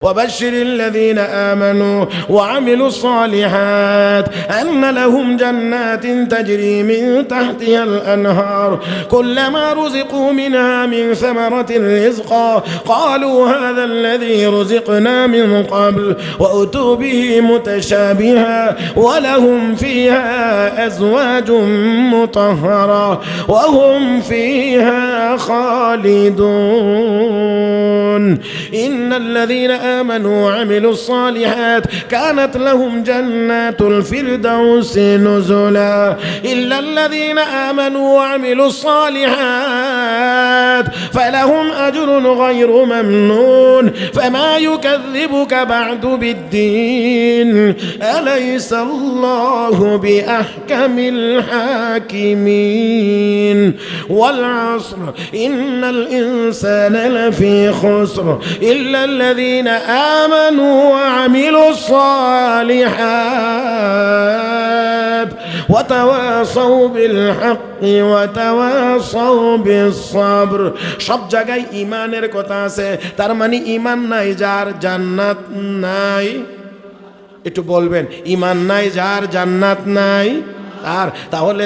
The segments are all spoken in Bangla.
وبشر الذين آمنوا وعملوا الصالحات أن لهم جنات تجري من تحتها الأنهار كلما رزقوا منها من ثمرة رزقا قالوا هذا الذي رزقنا من قبل وأتوا به متشابها ولهم فيها أزواج مطهرة وهم فيها خالدون إن الذين آمنوا وعملوا الصالحات كانت لهم جنات الفردوس نزلا إلا الذين آمنوا وعملوا الصالحات فلهم أجر غير ممنون فما يكذبك بعد بالدين أليس الله بأحكم الحاكمين والعصر إن الإنسان لفي خسر إلا الذين آمنوا وعملوا الصالحات وتواصوا بالحق وتواصوا بالصبر সব জায়গায় ঈমানের কথা আছে তার মানে ঈমান নাই যার জান্নাত নাই একটু বলবেন ঈমান নাই যার জান্নাত নাই তাহলে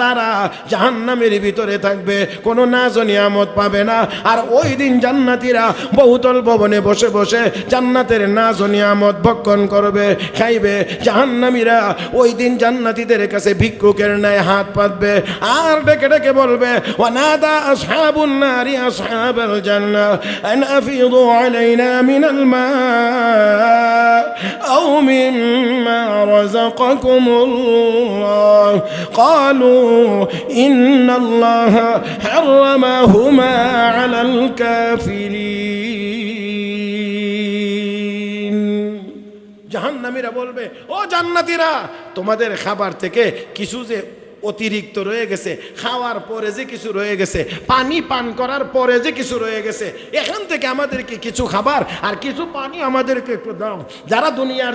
তারা জাহান্নামের ভিতরে থাকবে, কোনো নাজ নিয়ামত পাবে না। আর ওই দিন জান্নাতীরা বহুতল ভবনে বসে বসে জান্নাতের নাজ নিয়ামত ভক্ষণ করবে, খাইবে। জাহান্নামীরা ওই দিন জান্নাতীদের কাছে ভিক্ষুকের ন্যায় হাত পাতবে আর ডেকে ডেকে বলবে ওয়ানাদা আসহাবুন নারি আসহাবাল জান্নাহ আন আফিদু আলাইনা মিনাল মা আও মিম্মা রাযাকাকুমুল্লাহ قالوا إن الله حرمهما على الكافرين জাহান্নামীরা বলবে ও জান্নাতীরা তোমাদের খাবার থেকে কিছু যে অতিরিক্ত রয়ে গেছে, খাওয়ার পরে যে কিছু রয়ে গেছে, পানি পান করার পরে যে কিছু রয়ে গেছে, এখান থেকে আমাদেরকে কিছু খাবার আর কিছু পানি আমাদেরকে একটু দাও। যারা দুনিয়ার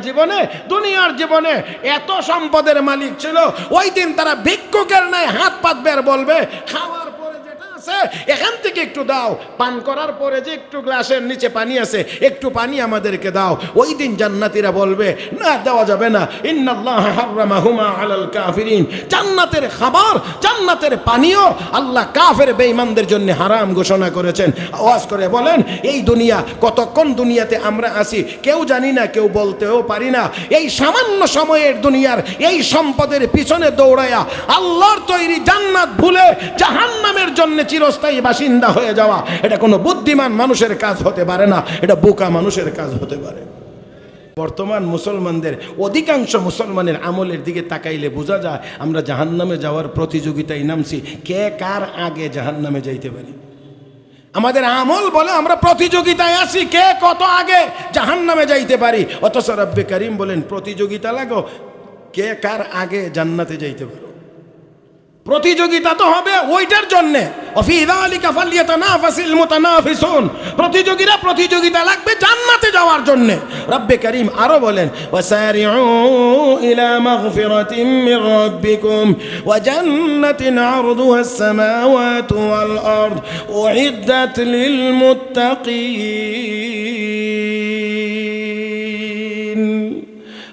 জীবনে এত সম্পদের মালিক ছিল, ওই দিন তারা ভিক্ষুকের ন্যায় হাত পাতবে আর বলবে খাওয়ার পরে যেটা আছে এখান থেকে একটু দাও, পান করার পরে যে একটু গ্লাসের নিচে পানি আছে একটু পানি আমাদেরকে দাও। ওই দিন জান্নাতীরা বলবে না, দেওয়া যাবে না। ইন্নাল্লাহ হারামাহুমা আলাল কাফিরিন, জান্নাতের খাবার জান্নাতের পানীয় আল্লাহ কাফের বেঈমানদের জন্য হারাম ঘোষণা করেছেন। আওয়াজ করে বলেন এই দুনিয়া কতক্ষণ দুনিয়াতে আমরা আছি কেউ জানি না, কেউ বলতেও পারি না। এই সামান্য সময়ের দুনিয়ার এই সম্পদের পিছনে দৌড়ায়া আল্লাহর তৈরি জান্নাত ভুলে জাহান্নামের জন্য চিরস্থায়ী বাসিন্দা হয়ে যাওয়া, এটা কোনো বুদ্ধিমান মানুষের কাজ হতে পারে না, এটা বোকা মানুষের কাজ হতে পারে। বর্তমান মুসলমানদের অধিকাংশ মুসলমানের আমলের দিকে তাকাইলে বোঝা যায় আমরা জাহান্নামে যাওয়ার প্রতিযোগিতায় নামছি, কে কার আগে জাহান্নামে যাইতে পারি। আমাদের আমল বলে আমরা প্রতিযোগিতায় আছি কে কত আগে জাহান্নামে যাইতে পারি, অথচ রব্বে করিম বলেন প্রতিযোগিতা লাগো কে কার আগে জান্নাতে যাইতে পারো। প্রতিযোগিতা তো হবে ওইটার জন্য, ফি যালিকা ফালইয়াতানাফাসিল মুতানাফিসুন, প্রতিযোগীরা প্রতিযোগিতা লাগবে জান্নাতে যাওয়ার জন্য। রব্বে করিম আরো বলেন ওয়াসারিউ ইলা মাগফিরাতিন মির রাব্বিকুম ওয়া জান্নাতিন আরদুহাস সামাওয়াতু ওয়াল আরদ উইদ্দাত লিল মুত্তাকিন।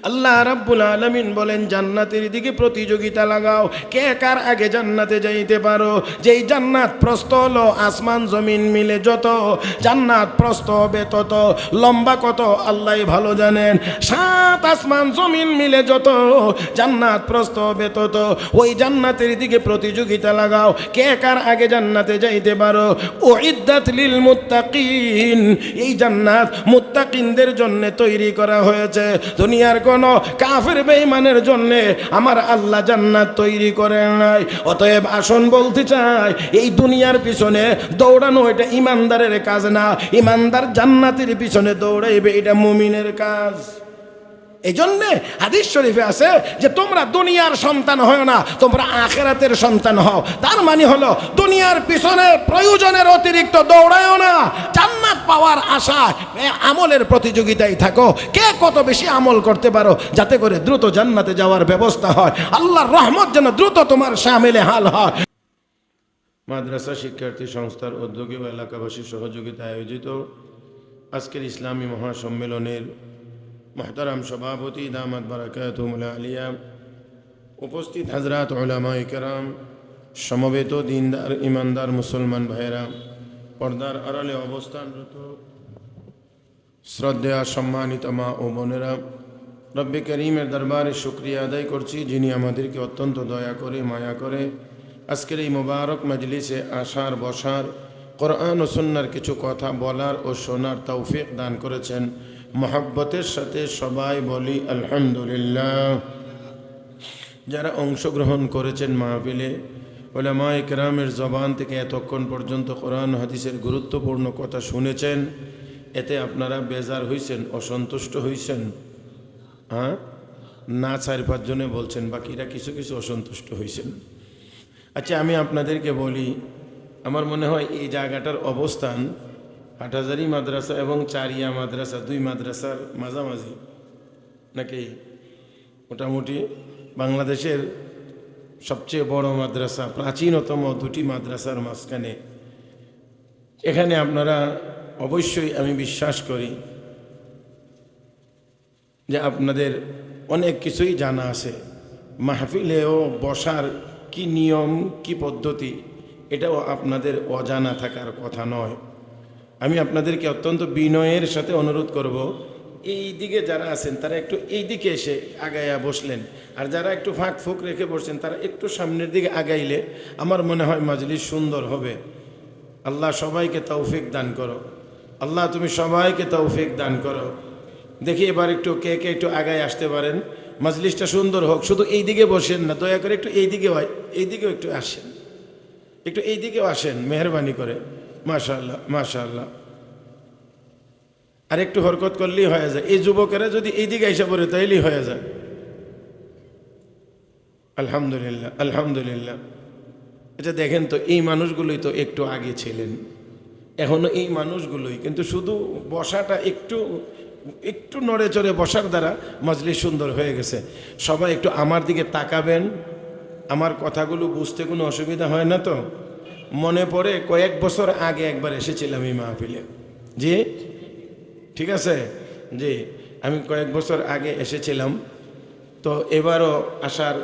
আল্লাহ রাব্বুল আলামিন বলেন জান্নাতের দিকে প্রতিযোগিতা লাগাও, কে কার আগে জান্নাতে যাইতে পারো। যেই জান্নাত প্রস্থ হলো আসমান জমিন মিলে যত, জান্নাত প্রস্থ হবে তত, লম্বা কত আল্লাহ ভালো জানেন। 7 আসমান জমিন মিলে যত জান্নাত প্রস্থ হবে তত, ওই জান্নাতের দিকে প্রতিযোগিতা লাগাও, কে কার আগে জান্নাতে যাইতে পারো। উইদ্দাত লিল মুত্তাকিন, এই জান্নাত মুত্তাকিনদের জন্য তৈরি করা হয়েছে। দুনিয়ার কোন কাফের বেঈমানের জন্য আমার আল্লাহ জান্নাত তৈরি করেন নাই। অতএব আসুন বলতে চাই এই দুনিয়ার পিছনে দৌড়ানো এটা ইমানদারের কাজ না, ইমানদার জান্নাতের পিছনে দৌড়াইবে, এটা মুমিনের কাজ। এই জন্য হাদিস শরীফে আছে যে তোমরা দুনিয়ার সন্তান হয় না, তোমরা আখিরাতের সন্তান হও। তার মানে হলো দুনিয়ার পিছনে প্রয়োজনের অতিরিক্ত দৌড়ায়ও না, জান্নাত পাওয়ার আশা আমলের প্রতিযোগিতায় থাকো, কে কত বেশি আমল করতে পারো যাতে করে দ্রুত জান্নাতে যাওয়ার ব্যবস্থা হয়, আল্লাহর রহমত যেন দ্রুত তোমার শামিলে হাল হয়। মাদ্রাসা শিক্ষার্থী সংস্থার উদ্যোগে ও এলাকাবাসীর সহযোগিতায় আয়োজিত আজকের ইসলামী মহাসম্মেলনের মুহতারাম সভাপতি দামাত বারাকাতুহুল আলিয়া, উপস্থিত হযরত উলামায়ে কেরাম, সমবেত দিনদার ইমানদার মুসলমান ভাইয়েরা, পর্দার আড়ালে অবস্থানরত শ্রদ্ধেয় সম্মানিত মা ও বোনেরা, রব্বে করিমের দরবারে শুকরিয়া আদায় করছি যিনি আমাদেরকে অত্যন্ত দয়া করে মায়া করে আজকের এই মোবারক মজলিসে আসার বসার, কোরআন ও সুন্নাহর কিছু কথা বলার ও শোনার তৌফিক দান করেছেন। মহব্বতের সাথে সবাই বলি আলহামদুলিল্লাহ। যারা অংশগ্রহণ করেছেন মাহফিলে, উলামায়ে কেরামের জবান থেকে এতক্ষণ পর্যন্ত কোরআন হাদিসের গুরুত্বপূর্ণ কথা শুনেছেন, এতে আপনারা বেজার হয়েছেন, অসন্তুষ্ট হয়েছেন? হ্যাঁ, না 4-5 জনে বলছেন, বাকিরা কিছু কিছু অসন্তুষ্ট হয়েছেন। আচ্ছা, আমি আপনাদেরকে বলি, আমার মনে হয় এই জায়গাটার অবস্থান হাটহাজারী মাদ্রাসা এবং চারিয়া মাদ্রাসা, 2 মাদ্রাসার মাঝামাঝি নাকি? মোটামুটি বাংলাদেশের সবচেয়ে বড় মাদ্রাসা, প্রাচীনতম 2টি মাদ্রাসার মাঝখানে। এখানে আপনারা অবশ্যই, আমি বিশ্বাস করি যে আপনাদের অনেক কিছুই জানা আছে। মাহফিলেও বসার কি নিয়ম, কি পদ্ধতি, এটাও আপনাদের অজানা থাকার কথা নয়। আমি আপনাদেরকে অত্যন্ত বিনয়ের সাথে অনুরোধ করব, এই দিকে যারা আছেন তারা একটু এই দিকে এসে আগাইয়া বসলেন, আর যারা একটু ফাঁক ফুক রেখে বসছেন তারা একটু সামনের দিকে আগাইলে আমার মনে হয় মাজলিস সুন্দর হবে। আল্লাহ সবাইকে তৌফিক দান করো, আল্লাহ তুমি সবাইকে তৌফিক দান করো। দেখি এবার একটু কে কে একটু আগায় আসতে পারেন, মাজলিসটা সুন্দর হোক। শুধু এই দিকে বসেন না, দয়া করে একটু এই দিকে হয়, এই দিকেও একটু আসেন, একটু এই দিকেও আসেন মেহরবানি করে। মাশাআল্লাহ মাশাআল্লাহ। আর একটু হরকত করলেই হয়ে যায়। এই যুবকেরা যদি এই দিকে এসে পড়ে তাইলেই হয়ে যায়। আলহামদুলিল্লাহ আলহামদুলিল্লাহ। আচ্ছা দেখেন তো, এই মানুষগুলোই তো একটু আগে ছিলেন, এখনো এই মানুষগুলোই, কিন্তু শুধু বসাটা একটু একটু নড়ে চড়ে বসার দ্বারা মজলিস সুন্দর হয়ে গেছে। সবাই একটু আমার দিকে তাকাবেন, আমার কথাগুলো বুঝতে কোনো অসুবিধা হয় না তো? মনে পড়ে কয়েক বছর আগে একবার এসেছিলাম এই মাহফিলে। জি ঠিক আছে, জি আমি কয়েক বছর আগে এসেছিলাম। তো এবারও আসার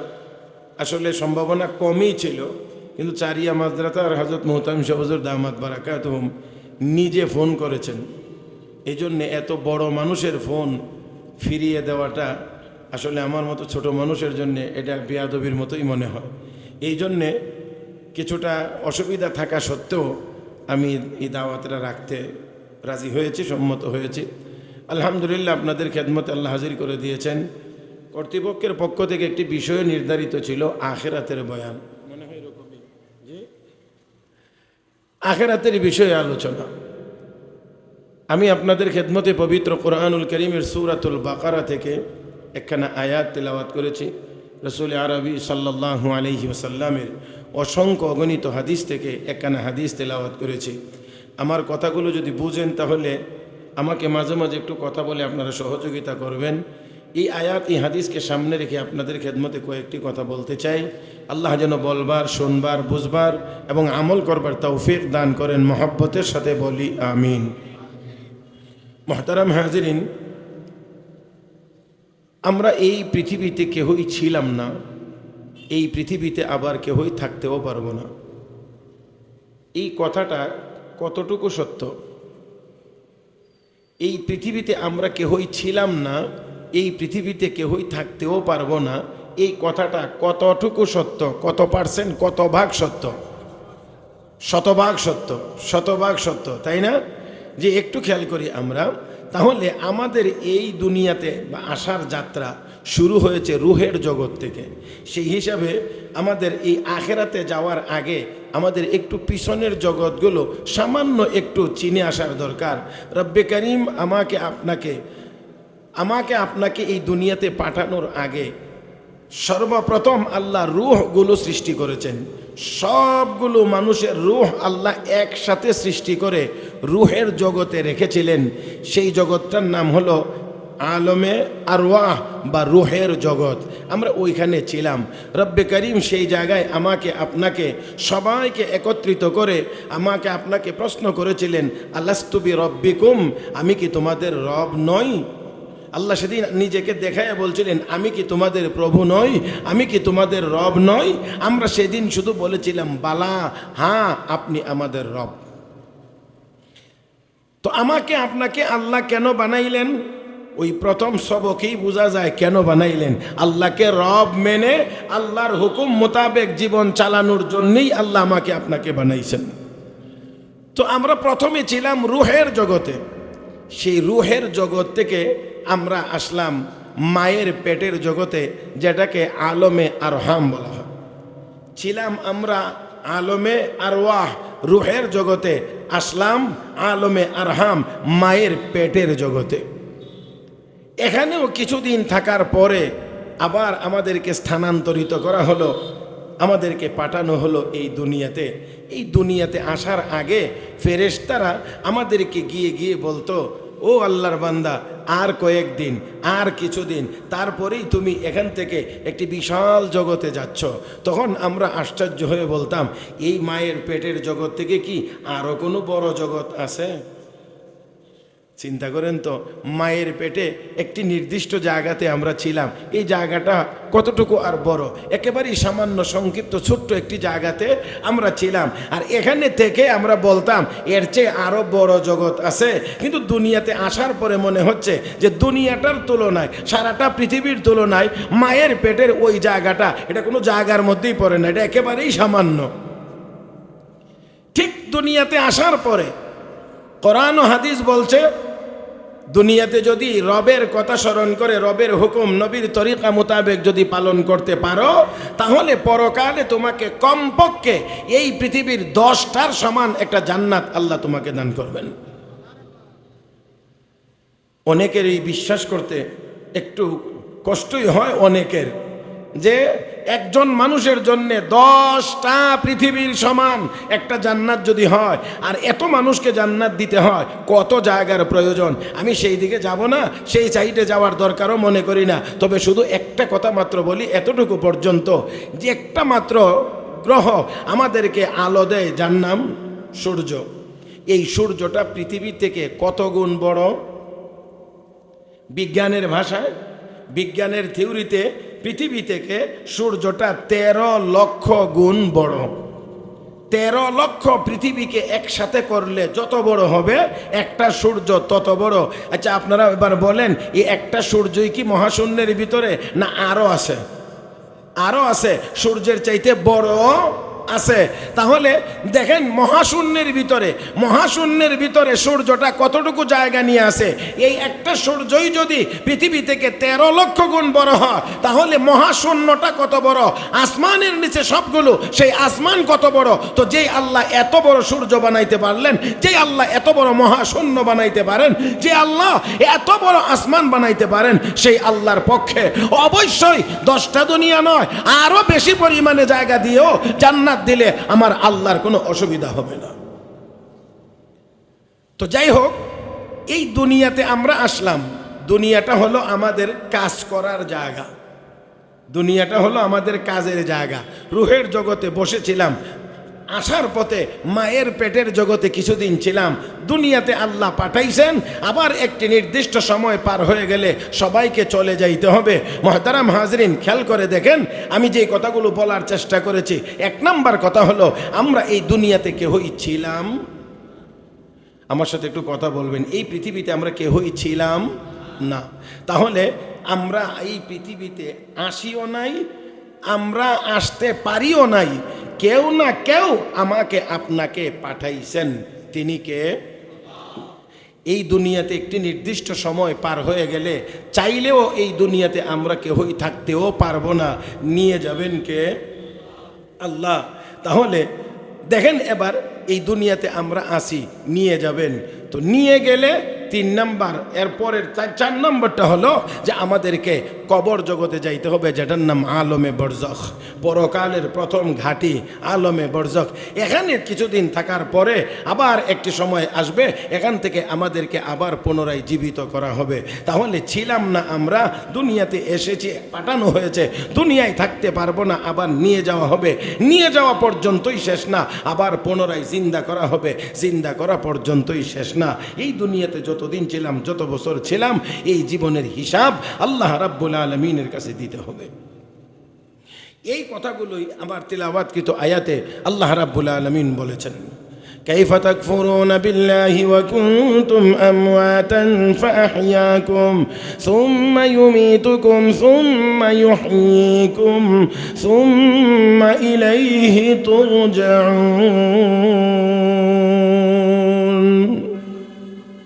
আসলে সম্ভাবনা কমই ছিল, কিন্তু চারিয়া মাদ্রাসার হযরত মুহতামিম হুজুর দামাত বারাকাতুহুম নিজে ফোন করেছেন। এই জন্যে এত বড় মানুষের ফোন ফিরিয়ে দেওয়াটা আসলে আমার মতো ছোট মানুষের জন্য এটা বেয়াদবির মতোই মনে হয়। এই জন্যে কিছুটা অসুবিধা থাকা সত্ত্বেও আমি এই দাওয়াতটা রাখতে রাজি হয়েছি, সম্মত হয়েছি। আলহামদুলিল্লাহ, আপনাদের খেদমতে আল্লাহ হাজির করে দিয়েছেন। কর্তৃপক্ষের পক্ষ থেকে একটি বিষয় নির্ধারিত ছিল, আখিরাতের বয়ান, মনে হয় এরকমই, জি আখিরাতের বিষয়ে আলোচনা। আমি আপনাদের খেদমতে পবিত্র কোরআনুল কারীমের সূরাতুল বাকারা থেকে একখানা আয়াত তেলাওয়াত করেছি। রাসূল আরবি সাল্লাল্লাহু আলাইহি ওয়াসাল্লামের অসংখ্য অগণিত হাদিস থেকে একখানা হাদিস তেলাওয়াত করেছি। আমার কথাগুলো যদি বুঝেন তাহলে আমাকে মাঝে মাঝে একটু কথা বলে আপনারা সহযোগিতা করবেন। এই আয়াত, এই হাদিসকে সামনে রেখে আপনাদের খেদমতে কয়েকটি কথা বলতে চাই। আল্লাহ যেন বলবার, শুনবার, বুঝবার এবং আমল করবার তৌফিক দান করেন। মহব্বতের সাথে বলি আমিন। মুহতারাম হাজিরিন, আমরা এই পৃথিবীতে কেহই ছিলাম না, এই পৃথিবীতে আবার কেহই থাকতেও পারবো না। এই কথাটা কতটুকু সত্য? এই পৃথিবীতে আমরা কেহই ছিলাম না, এই পৃথিবীতে কেহই থাকতেও পারবো না, এই কথাটা কতটুকু সত্য? কত পার্সেন্ট, কত ভাগ সত্য? শতভাগ সত্য, শতভাগ সত্য, তাই না? যে একটু খেয়াল করি আমরা, তাহলে আমাদের এই দুনিয়াতে বা আসার যাত্রা শুরু হয়েছে রুহের জগৎ থেকে। সেই হিসাবে আমাদের এই আখেরাতে যাওয়ার আগে আমাদের একটু পিছনের জগৎগুলো সামান্য একটু চিনে আসার দরকার। রব্বে করিম আমাকে আপনাকে এই দুনিয়াতে পাঠানোর আগে সর্বপ্রথম আল্লাহ রূহগুলো সৃষ্টি করেছেন। সবগুলো মানুষের রূহ আল্লাহ একসাথে সৃষ্টি করে রূহের জগতে রেখেছিলেন। সেই জগৎটার নাম হলো আলমে আরওয়াহ বা রুহের জগৎ। আমরা ওইখানে ছিলাম। রব্বে করিম সেই জায়গায় আমাকে আপনাকে সবাইকে একত্রিত করে আমাকে আপনাকে প্রশ্ন করেছিলেন, আলাস্তু বিরব্বিকুম, আমি কি তোমাদের রব নই? আল্লাহ সেদিন নিজেকে দেখায় বলছিলেন, আমি কি তোমাদের প্রভু নই? আমি কি তোমাদের রব নই? আমরা সেদিন শুধু বলেছিলাম বালা, হ্যাঁ আপনি আমাদের রব। তো আমাকে আপনাকে আল্লাহ কেন বানাইলেন? ওই প্রথম সবকেই বোঝা যায় কেন বানাইলেন। আল্লাহকে রব মেনে আল্লাহর হুকুম মোতাবেক জীবন চালানোর জন্যই আল্লাহ আমাকে আপনাকে বানাইছেন। তো আমরা প্রথমে ছিলাম রুহের জগতে। সেই রুহের জগৎ থেকে আমরা আসলাম মায়ের পেটের জগতে, যেটাকে আলমে আরহাম বলা হয়। ছিলাম আমরা আলমে আরওয়াহ রুহের জগতে, আসলাম আলমে আরহাম মায়ের পেটের জগতে। এখানেও কিছুদিন থাকার পরে আবার আমাদেরকে স্থানান্তরিত করা হলো, আমাদেরকে পাঠানো হলো এই দুনিয়াতে। এই দুনিয়াতে আসার আগে ফেরেশতারা আমাদেরকে গিয়ে গিয়ে বলতো, ও আল্লাহর বান্দা, আর কয়েকদিন, আর কিছুদিন, তারপরেই তুমি এখান থেকে একটি বিশাল জগতে যাচ্ছ। তখন আমরা আশ্চর্য হয়ে বলতাম, এই মায়ের পেটের জগৎ থেকে কি আরও কোনো বড় জগৎ আছে? চিন্তা করেন তো, মায়ের পেটে একটি নির্দিষ্ট জায়গাতে আমরা ছিলাম। এই জায়গাটা কতটুকু আর বড়, একেবারেই সামান্য সংক্ষিপ্ত ছোট্ট একটি জায়গাতে আমরা ছিলাম। আর এখানে থেকে আমরা বলতাম এর চেয়ে আরও বড় জগৎ আছে। কিন্তু দুনিয়াতে আসার পরে মনে হচ্ছে যে দুনিয়াটার তুলনায়, সারাটা পৃথিবীর তুলনায় মায়ের পেটের ওই জায়গাটা, এটা কোনো জায়গার মধ্যেই পড়ে না, এটা একেবারেই সামান্য। ঠিক দুনিয়াতে আসার পরে কোরআন ও হাদিস বলছে, দুনিয়াতে যদি রবের কথা স্মরণ করে, রবের হুকুম নবীর তরিকা মোতাবেক যদি পালন করতে পারো, তাহলে পরকালে তোমাকে কমপক্ষে এই পৃথিবীর 10টার সমান একটা জান্নাত আল্লাহ তোমাকে দান করবেন। অনেকের এই বিশ্বাস করতে একটু কষ্টই হয় অনেকের, যে একজন মানুষের জন্য 10টা পৃথিবীর সমান একটা জান্নাত যদি হয়, আর এত মানুষকে জান্নাত দিতে হয়, কত জায়গার প্রয়োজন। আমি সেই দিকে যাব না, সেই সাইডে যাওয়ার দরকারও মনে করি না। তবে শুধু একটা কথা মাত্র বলি, এতটুকু পর্যন্ত, যে একটা মাত্র গ্রহ আমাদেরকে আলো দেয়, যার নাম সূর্য। এই সূর্যটা পৃথিবী থেকে কত গুণ বড়? বিজ্ঞানের ভাষায়, বিজ্ঞানের থিওরিতে পৃথিবী থেকে সূর্যটা 13 লক্ষ গুণ বড়। 13 লক্ষ পৃথিবীকে একসাথে করলে যত বড় হবে, একটা সূর্য তত বড়। আচ্ছা আপনারা এবার বলেন, এই একটা সূর্যই কি মহাশূন্যের ভিতরে, না আরো আছে? আরো আছে, সূর্যের চাইতে বড় আছে। তাহলে দেখেন মহাশূন্যের ভিতরে, মহাশূন্যের ভিতরে সূর্যটা কতটুকু জায়গা নিয়ে আসে। এই একটা সূর্যই যদি পৃথিবী থেকে 13 লক্ষ গুণ বড় হয়, তাহলে মহাশূন্যটা কত বড়? আসমানের নিচে সবগুলো, সেই আসমান কত বড়? তো যেই আল্লাহ এত বড় সূর্য বানাইতে পারলেন, যেই আল্লাহ এত বড় মহাশূন্য বানাইতে পারেন, যে আল্লাহ এত বড় আসমান বানাইতে পারেন, সেই আল্লাহর পক্ষে অবশ্যই 10টা দুনিয়া নয়, আরো বেশি পরিমাণে জায়গা দিয়েও জান্নাত দিলে আমার আল্লাহর কোনো অসুবিধা হবে না। তো যাই হোক, এই দুনিয়াতে আমরা আসলাম। দুনিয়াটা হলো আমাদের কাজ করার জায়গা, দুনিয়াটা হলো আমাদের কাজের জায়গা। রুহের জগতে বসেছিলাম, আসার পথে মায়ের পেটের জগতে কিছুদিন ছিলাম। দুনিয়াতে আল্লাহ পাঠাইছেন, আবার একটি নির্দিষ্ট সময় পার হয়ে গেলে সবাইকে চলে যাইতে হবে। মুহতারাম হাজরিন, খেয়াল করে দেখেন, আমি যে কথাগুলো বলার চেষ্টা করেছি, 1 নাম্বার কথা হলো, আমরা এই দুনিয়াতে কেহই ছিলাম। আমার সাথে একটু কথা বলবেন, এই পৃথিবীতে আমরা কেহই ছিলাম না। তাহলে আমরা এই পৃথিবীতে আসিও নাই, আমরা আসতে পারিও নাই। কেউ না কেউ আমাকে আপনাকে পাঠাইছেন। তিনি কে? এই দুনিয়াতে একটি নির্দিষ্ট সময় পার হয়ে গেলে চাইলেও এই দুনিয়াতে আমরা কেউই থাকতেও পারবো না। নিয়ে যাবেন কে? আল্লাহ। তাহলে দেখেন, এবার এই দুনিয়াতে আমরা আসি, নিয়ে যাবেন। তো নিয়ে গেলে 3 নাম্বার। এরপরের 4 নম্বরটা হলো যে আমাদেরকে কবর জগতে যাইতে হবে, যেটার নাম আলমে বরজখ, পরকালের প্রথম ঘাঁটি আলমে বরজখ। এখানে কিছুদিন থাকার পরে আবার একটি সময় আসবে, এখান থেকে আমাদেরকে আবার পুনরায় জীবিত করা হবে। তাহলে ছিলাম না আমরা, দুনিয়াতে এসেছি, পাঠানো হয়েছে, দুনিয়ায় থাকতে পারবো না, আবার নিয়ে যাওয়া হবে, নিয়ে যাওয়া পর্যন্তই শেষ না, আবার পুনরায় জিন্দা করা হবে, জিন্দা করা পর্যন্তই শেষ না। এই দুনিয়াতে যতদিন ছিলাম, যত বছর ছিলাম, এই জীবনের হিসাব আল্লাহ রাব্বুল আলামিনের কাছে দিতে হবে। এই কথাগুলোই আমার তিলাওয়াতকৃত আয়াতে আল্লাহ রাব্বুল আলামিন বলেছেন, কাইফা তাকফুরুনা বিল্লাহি ওয়া কুনতুম আমওয়াতান ফাআহইয়াকুম সুম্মা ইউমীতুকুম সুম্মা ইউহয়ীকুম সুম্মা ইলাইহি তুরজাউন।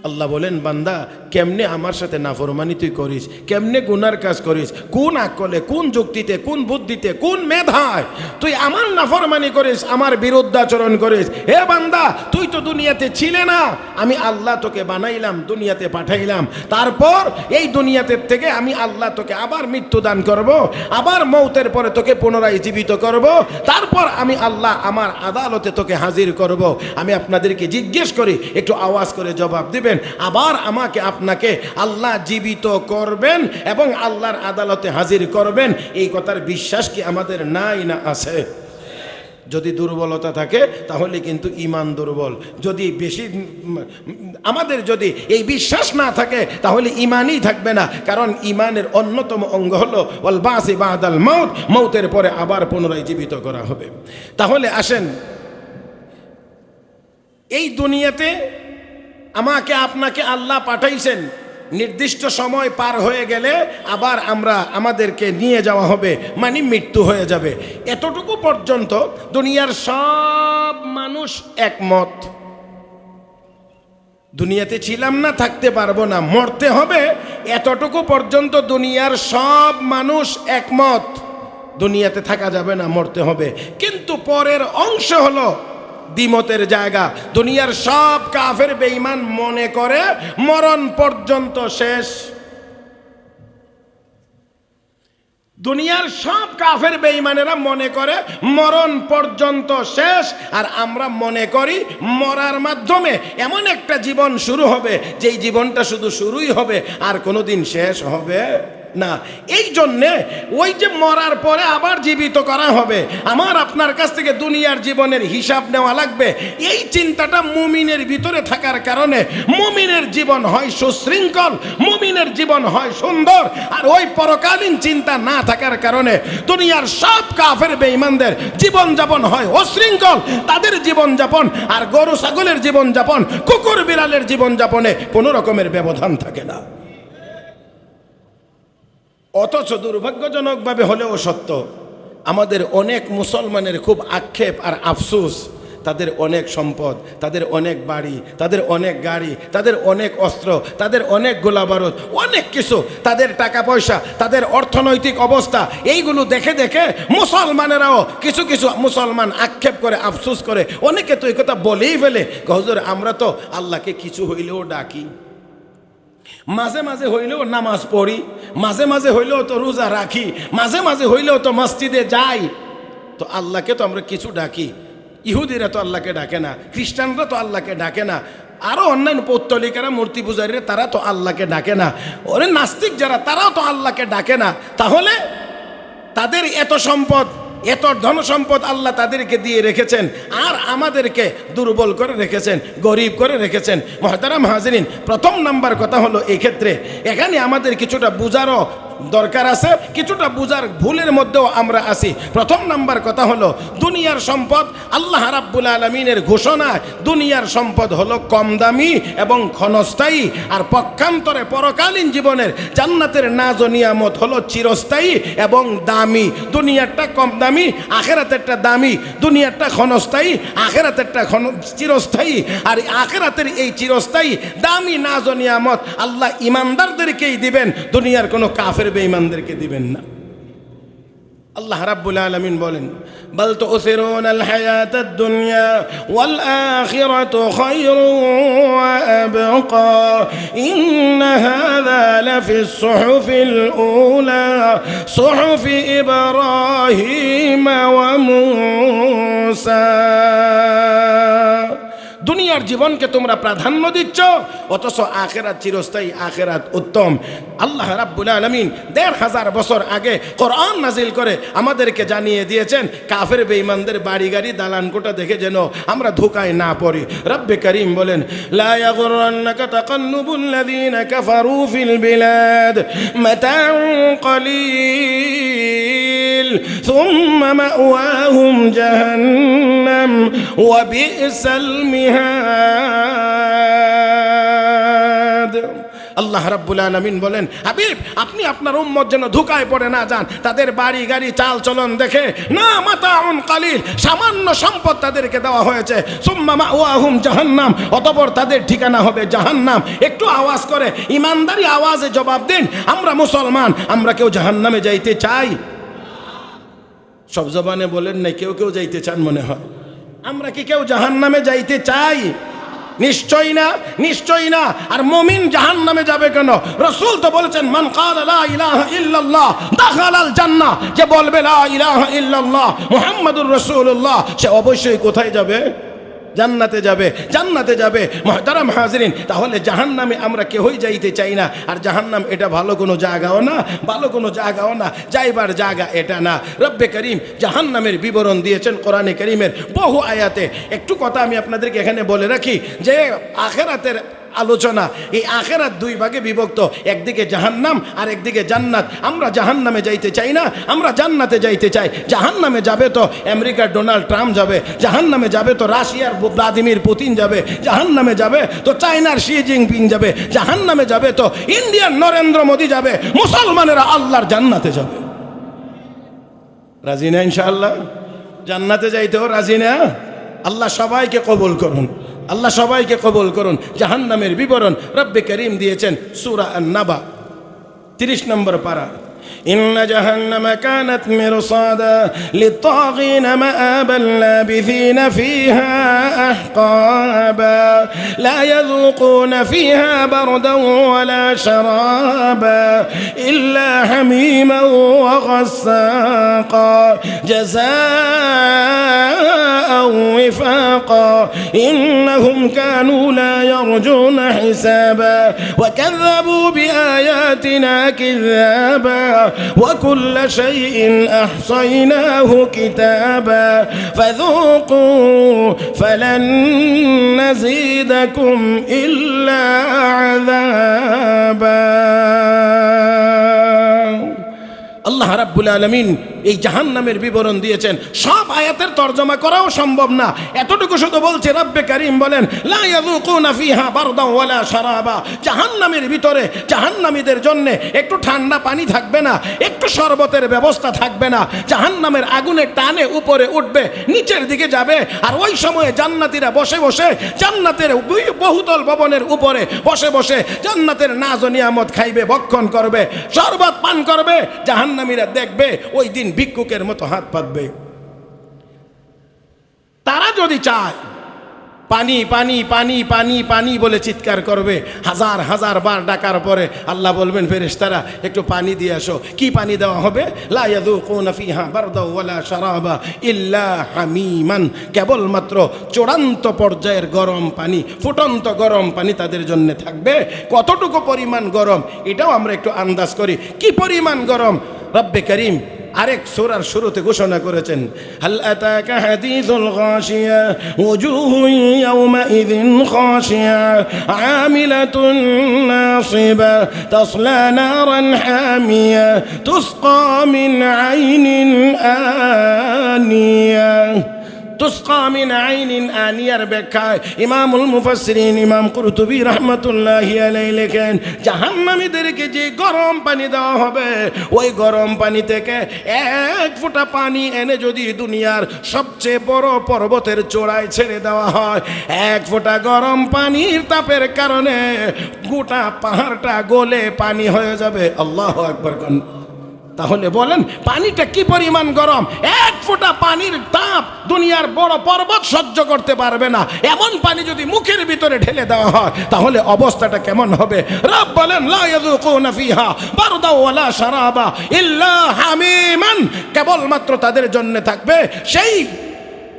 আল্লাহ বলেন, বান্দা কেমনে আমার সাথে নাফরমানি তুই করিস, কেমনে গুনার কাজ করিস, কোন আকলে, কোন যুক্তিতে, কোন বুদ্ধিতে, কোন মেধায় তুই আমার নাফরমানি করিস, আমার বিরুদ্ধাচরণ করিস। হে বান্দা, তুই তো দুনিয়াতে ছিলে না, আমি আল্লাহ তোকে বানাইলাম, দুনিয়াতে পাঠাইলাম, তারপর এই দুনিয়াতে থেকে আমি আল্লাহ তোকে আবার মৃত্যু দান করব, আবার মৌতের পরে তোকে পুনরায় জীবিত করব, তারপর আমি আল্লাহ আমার আদালতে তোকে হাজির করব। আমি আপনাদেরকে জিজ্ঞেস করি, একটু আওয়াজ করে জবাব দিবেন, আবার আমাকে আপনাকে আল্লাহ জীবিত করবেন এবং আল্লাহর আদালতে হাজির করবেন, এই কথার বিশ্বাস কি আমাদের নাই না আছে? যদি দুর্বলতা থাকে তাহলে কিন্তু ঈমান দুর্বল। যদি বেশি আমাদের যদি এই বিশ্বাস না থাকে তাহলে ঈমানই থাকবে না, কারণ ঈমানের অন্যতম অঙ্গ হলো ওয়াল বাসি বাদাল মাউত, মৌতের পরে আবার পুনরায় জীবিত করা হবে। তাহলে আসেন, এই দুনিয়াতে আমাকে আপনাকে আল্লাহ পাঠাইছেন, নির্দিষ্ট সময় পার হয়ে গেলে আবার আমাদেরকে নিয়ে যাওয়া হবে, মানে মৃত্যু হয়ে যাবে। এতটুকু পর্যন্ত দুনিয়ার সব মানুষ একমত, দুনিয়াতে ছিলাম না, থাকতে পারবো না, মরতে হবে, এতটুকু পর্যন্ত দুনিয়ার সব মানুষ একমত, দুনিয়াতে থাকা যাবে না, মরতে হবে। কিন্তু পরের অংশ হলো দ্বিমতের জায়গা। দুনিয়ার সব কাফের বেঈমান মনে করে মরণ পর্যন্ত শেষ, দুনিয়ার সব কাফের বেঈমানেরা মনে করে মরণ পর্যন্ত শেষ, আর আমরা মনে করি মরার মাধ্যমে এমন একটা জীবন শুরু হবে যেই জীবনটা শুধু শুরুই হবে আর কোনোদিন শেষ হবে না। এই জন্যে ওই যে মরার পরে আবার জীবিত করা হবে, আমার আপনার কাছ থেকে দুনিয়ার জীবনের হিসাব নেওয়া লাগবে, এই চিন্তাটা মুমিনের ভিতরে থাকার কারণে মুমিনের জীবন হয় সুশৃঙ্খল, মুমিনের জীবন হয় সুন্দর। আর ওই পরকালীন চিন্তা না থাকার কারণে দুনিয়ার সব কাফের বেঈমানদের জীবনযাপন হয় অশৃঙ্খল, তাদের জীবনযাপন আর গরু ছাগলের জীবনযাপন, কুকুর বিড়ালের জীবনযাপনে কোনো রকমের ব্যবধান থাকে না। অথচ দুর্ভাগ্যজনকভাবে হলেও সত্য, আমাদের অনেক মুসলমানের খুব আক্ষেপ আর আফসোস, তাদের অনেক সম্পদ, তাদের অনেক বাড়ি, তাদের অনেক গাড়ি, তাদের অনেক অস্ত্র, তাদের অনেক গোলাবারুদ, অনেক কিছু, তাদের টাকা পয়সা, তাদের অর্থনৈতিক অবস্থা, এইগুলো দেখে দেখে মুসলমানেরাও কিছু কিছু মুসলমান আক্ষেপ করে, আফসোস করে, অনেকে তো এই কথা বলেই ফেলে, হুজুর আমরা তো আল্লাহকে কিছু হইলেও ডাকি, মাঝে মাঝে হইলেও নামাজ পড়ি, মাঝে মাঝে হইলেও তো রোজা রাখি, মাঝে মাঝে হইলেও তো মসজিদে যাই, তো আল্লাহকে তো আমরা কিছু ডাকি। ইহুদিরা তো আল্লাহকে ডাকে না, খ্রিস্টানরা তো আল্লাহকে ডাকে না, আরও অন্যান্য পৌত্তলিকারা, মূর্তি পূজারীরা, তারা তো আল্লাহকে ডাকে না, ওরে নাস্তিক যারা, তারাও তো আল্লাহকে ডাকে না। তাহলে তাদের এত সম্পদ, এত ধন সম্পদ আল্লাহ তাদেরকে দিয়ে রেখেছেন, আর আমাদেরকে দুর্বল করে রেখেছেন, গরিব করে রেখেছেন। মুহতারাম হাজিরিন, প্রথম নাম্বার কথা হলো এই ক্ষেত্রে এখানে আমাদের কিছুটা বুঝারও দরকার আছে, কিছুটা বুঝার ভুলের মধ্যেও আমরা আছি। প্রথম নাম্বার কথা হলো দুনিয়ার সম্পদ, আল্লাহ রাব্বুল আলামিনের ঘোষণা, দুনিয়ার সম্পদ হলো কম দামি এবং ক্ষণস্থায়ী, আর পক্ষান্তরে পরকালীন জীবনের জান্নাতের নাজ ও নিয়ামত হলো চিরস্থায়ী এবং দামি। দুনিয়ারটা কম দামি, আখেরাতেরটা দামি, দুনিয়ারটা ক্ষণস্থায়ী, আখেরাতেরটা চিরস্থায়ী। আর আখেরাতের এই চিরস্থায়ী দামি নাজ ও নিয়ামত আল্লাহ ইমানদারদেরকেই দিবেন, দুনিয়ার কোনো কাফের বেঈমানদেরকে দিবেন না। আল্লাহ রাব্বুল আলামিন বলেন, বাল তুসিরুনাল হায়াতাদ দুনিয়া ওয়াল আখিরাতু খায়রুন ওয়া আবকা ইন্না হাযা লাফিস সুহুফিল উলা সুহুফি ইব্রাহিম ওয়া মূসা। দুনিয়ার জীবনকে তোমরা প্রাধান্য দিচ্ছ, অথচ আখিরাত চিরস্থায়ী, আখিরাত উত্তম। আল্লাহ রাব্বুল আলামিন ১৫০০ বছর আগে কোরআন নাজিল করে আমাদেরকে জানিয়ে দিয়েছেন কাফের বেঈমানদের বাড়ি গাড়ি দালান কোঠা দেখে যেন আমরা ধোঁকায় না পড়ি। রব্বে করিম বলেন, লা ইয়াগুররান্নাকা তাকাল্লুবুল লাযীনা কাফারু ফিল বিলাদ মাতাউন কলিল সুম্মা মাওয়াহুম জাহান্নাম ওয়া বি'সাল মিহাদ। আল্লাহ রাব্বুল আলামিন বলেন, হাবিব আপনি আপনার উম্মত যেন ধোঁকায় পড়ে না যান তাদের বাড়ি গাড়ি চাল চলন দেখে। না, মাতাউন কালিল, সামান্য সম্পদ তাদেরকে দেওয়া হয়েছে। সুম্মা মাওয়াহুম জাহান্নাম, অতঃপর তাদের ঠিকানা হবে জাহান্নাম। একটু আওয়াজ করে ইমানদারি আওয়াজে জবাব দিন, আমরা মুসলমান, আমরা কেউ জাহান্নামে যাইতে চাই? সব জবানে বলেন নাই, কেউ কেউ যাইতে চান মনে হয়। আমরা কি কেউ জাহান্নামে যাইতে চাই? নিশ্চয়ই না, নিশ্চয়ই না। আর মুমিন জাহান্নামে যাবে কেন? রাসূল তো বলেছেন, মান ক্বালা লা ইলাহা ইল্লাল্লাহ দাখালাল জান্নাহ, যে বলবে লা ইলাহা ইল্লাল্লাহ মুহাম্মাদুর রাসূলুল্লাহ, সে অবশ্যই কোথায় যাবে? জান্নাতে যাবে, জান্নাতে যাবে। মুহতারাম হাজিরিন, তাহলে জাহান্নামে আমরা কেউই যাইতে চাই না। আর জাহান্নাম এটা ভালো কোনো জায়গাও না, ভালো কোনো জায়গাও না, যাইবার জায়গা এটা না। রব্বে করিম জাহান্নামের বিবরণ দিয়েছেন কোরআনে করিমের বহু আয়াতে। একটু কথা আমি আপনাদেরকে এখানে বলে রাখি যে আখিরাতের আলোচনা, এই আখিরাত দুই ভাগে বিভক্ত, একদিকে জাহান্নাম আর একদিকে জান্নাত। আমরা জাহান্নামে যাইতে চাই না, আমরা জান্নাতে যাইতে চাই। জাহান্নামে যাবে তো আমেরিকার ডোনাল্ড ট্রাম্প যাবে, জাহান্নামে যাবে তো রাশিয়ার ভ্লাদিমির পুতিন যাবে, জাহান্নামে যাবে তো চায়নার শি জিনপিং যাবে, জাহান্নামে যাবে তো ইন্ডিয়ার নরেন্দ্র মোদী যাবে। মুসলমানেরা আল্লাহর জান্নাতে যাবে। রাজি না ইনশাআল্লাহ? জান্নাতে যাইতেও রাজি না? আল্লাহ সবাইকে কবুল করুন, আল্লাহ সবাইকে কবুল করুন। জাহান্নামের বিবরণ রব্বে করিম দিয়েছেন সূরা আন-নাবা 30 নম্বর পারা। ইন্না জাহান্নামা কানাত মিরসাদা লিত-তাগিনা মাআবান লাবিথিনা ফিহা আহকাবা লা ইয়াযুকুনা ফিহা বারদান ওয়ালা শারাবা ইল্লা হামিমান ওয়া গাসসাকা জাযাআন ওয়িফাকা ইন্নাহুম কানু লা ইয়ারজুনা হিসাবা ওয়া কাযযাবু বিআয়াতিনা কিযাবা وكل شيء أحصيناه كتابا فذوقوا فلن نزيدكم إلا عذابا। আল্লাহ রাব্বুল আলামিন এই জাহান্নামের বিবরণ দিয়েছেন। সব আয়াতের তরজমা করাও সম্ভব না, এতটুকু শুধু বলছে রব্বে কারীম বলেন, লা ইয়াযুকুনা ফিহা বারদান ওয়ালা শারাবা। জাহান্নামের ভিতরে জাহান্নামীদের জন্য একটু ঠান্ডা পানি থাকবে না, একটু শরবতের ব্যবস্থা থাকবে না। জাহান্নামের আগুনের টানে উপরে উঠবে, নিচের দিকে যাবে। আর ওই সময়ে জান্নাতীরা বসে বসে জান্নাতের বহুতল ভবনের উপরে বসে বসে জান্নাতের নাজ ও নিয়ামত খাইবে, ভক্ষণ করবে, শরবত পান করবে। জাহান্নামীরা দেখবে ওই দিন ভিক্ষুকের মতো হাত পাতবে। তারা যদি চায় পানি পানি পানি পানি পানি বলে চিৎকার করবে, হাজার হাজার বার ডাকার পরে আল্লাহ বলবেন ফেরেশতারা একটু পানি দিয়ে আসো। কি পানি দেওয়া হবে? লা ইয়াযুকুনা ফিহা বারদান ওয়ালা শারাবা ইল্লা হামিমান, কেবলমাত্র চূড়ান্ত পর্যায়ের গরম পানি, ফুটন্ত গরম পানি তাদের জন্য থাকবে। কতটুকু পরিমাণ গরম এটাও আমরা একটু আন্দাজ করি। কি পরিমাণ গরম রব্বে করিম আরেক সূরার শুরুতে ঘোষণা করেছেন, হাল আতাকা হাদিসুল গাশিয়া ওজুহুন ইয়াওমাইযিন খাশিয়া আমিলাতুন নাসিবা তাসলা নারান হামিয়া তুসকা মিন আইনিন আনিয়া। তুসকা মিন আইনিন আনিয়ার ব্যাখ্যায় ইমামুল মুফাসসিরিন ইমাম কুরতুবী রাহমাতুল্লাহি আলাইহি লেখেন, জাহান্নামীদেরকে যে গরম পানি দেওয়া হবে, ওই গরম পানি থেকে এক ফোঁটা পানি এনে যদি দুনিয়ার সবচেয়ে বড় পর্বতের চূড়ায় ছেড়ে দেওয়া হয়, এক ফোঁটা গরম পানির তাপের কারণে গোটা পাহাড়টা গলে পানি হয়ে যাবে। আল্লাহু আকবার। তাহলে বলেন পানিটা কি পরিমাণ গরম? এক ফোঁটা পানির তাপ দুনিয়ার বড় পর্বত সহ্য করতে পারবে না। এমন পানি যদি মুখের ভিতরে ঢেলে দেওয়া হয় তাহলে অবস্থাটা কেমন হবে? রব বলেন লা ইয়াযুকুনা ফিহা বারদা ওয়ালা শারাবা ইল্লা হামিমান, কেবলমাত্র তাদের জন্য থাকবে সেই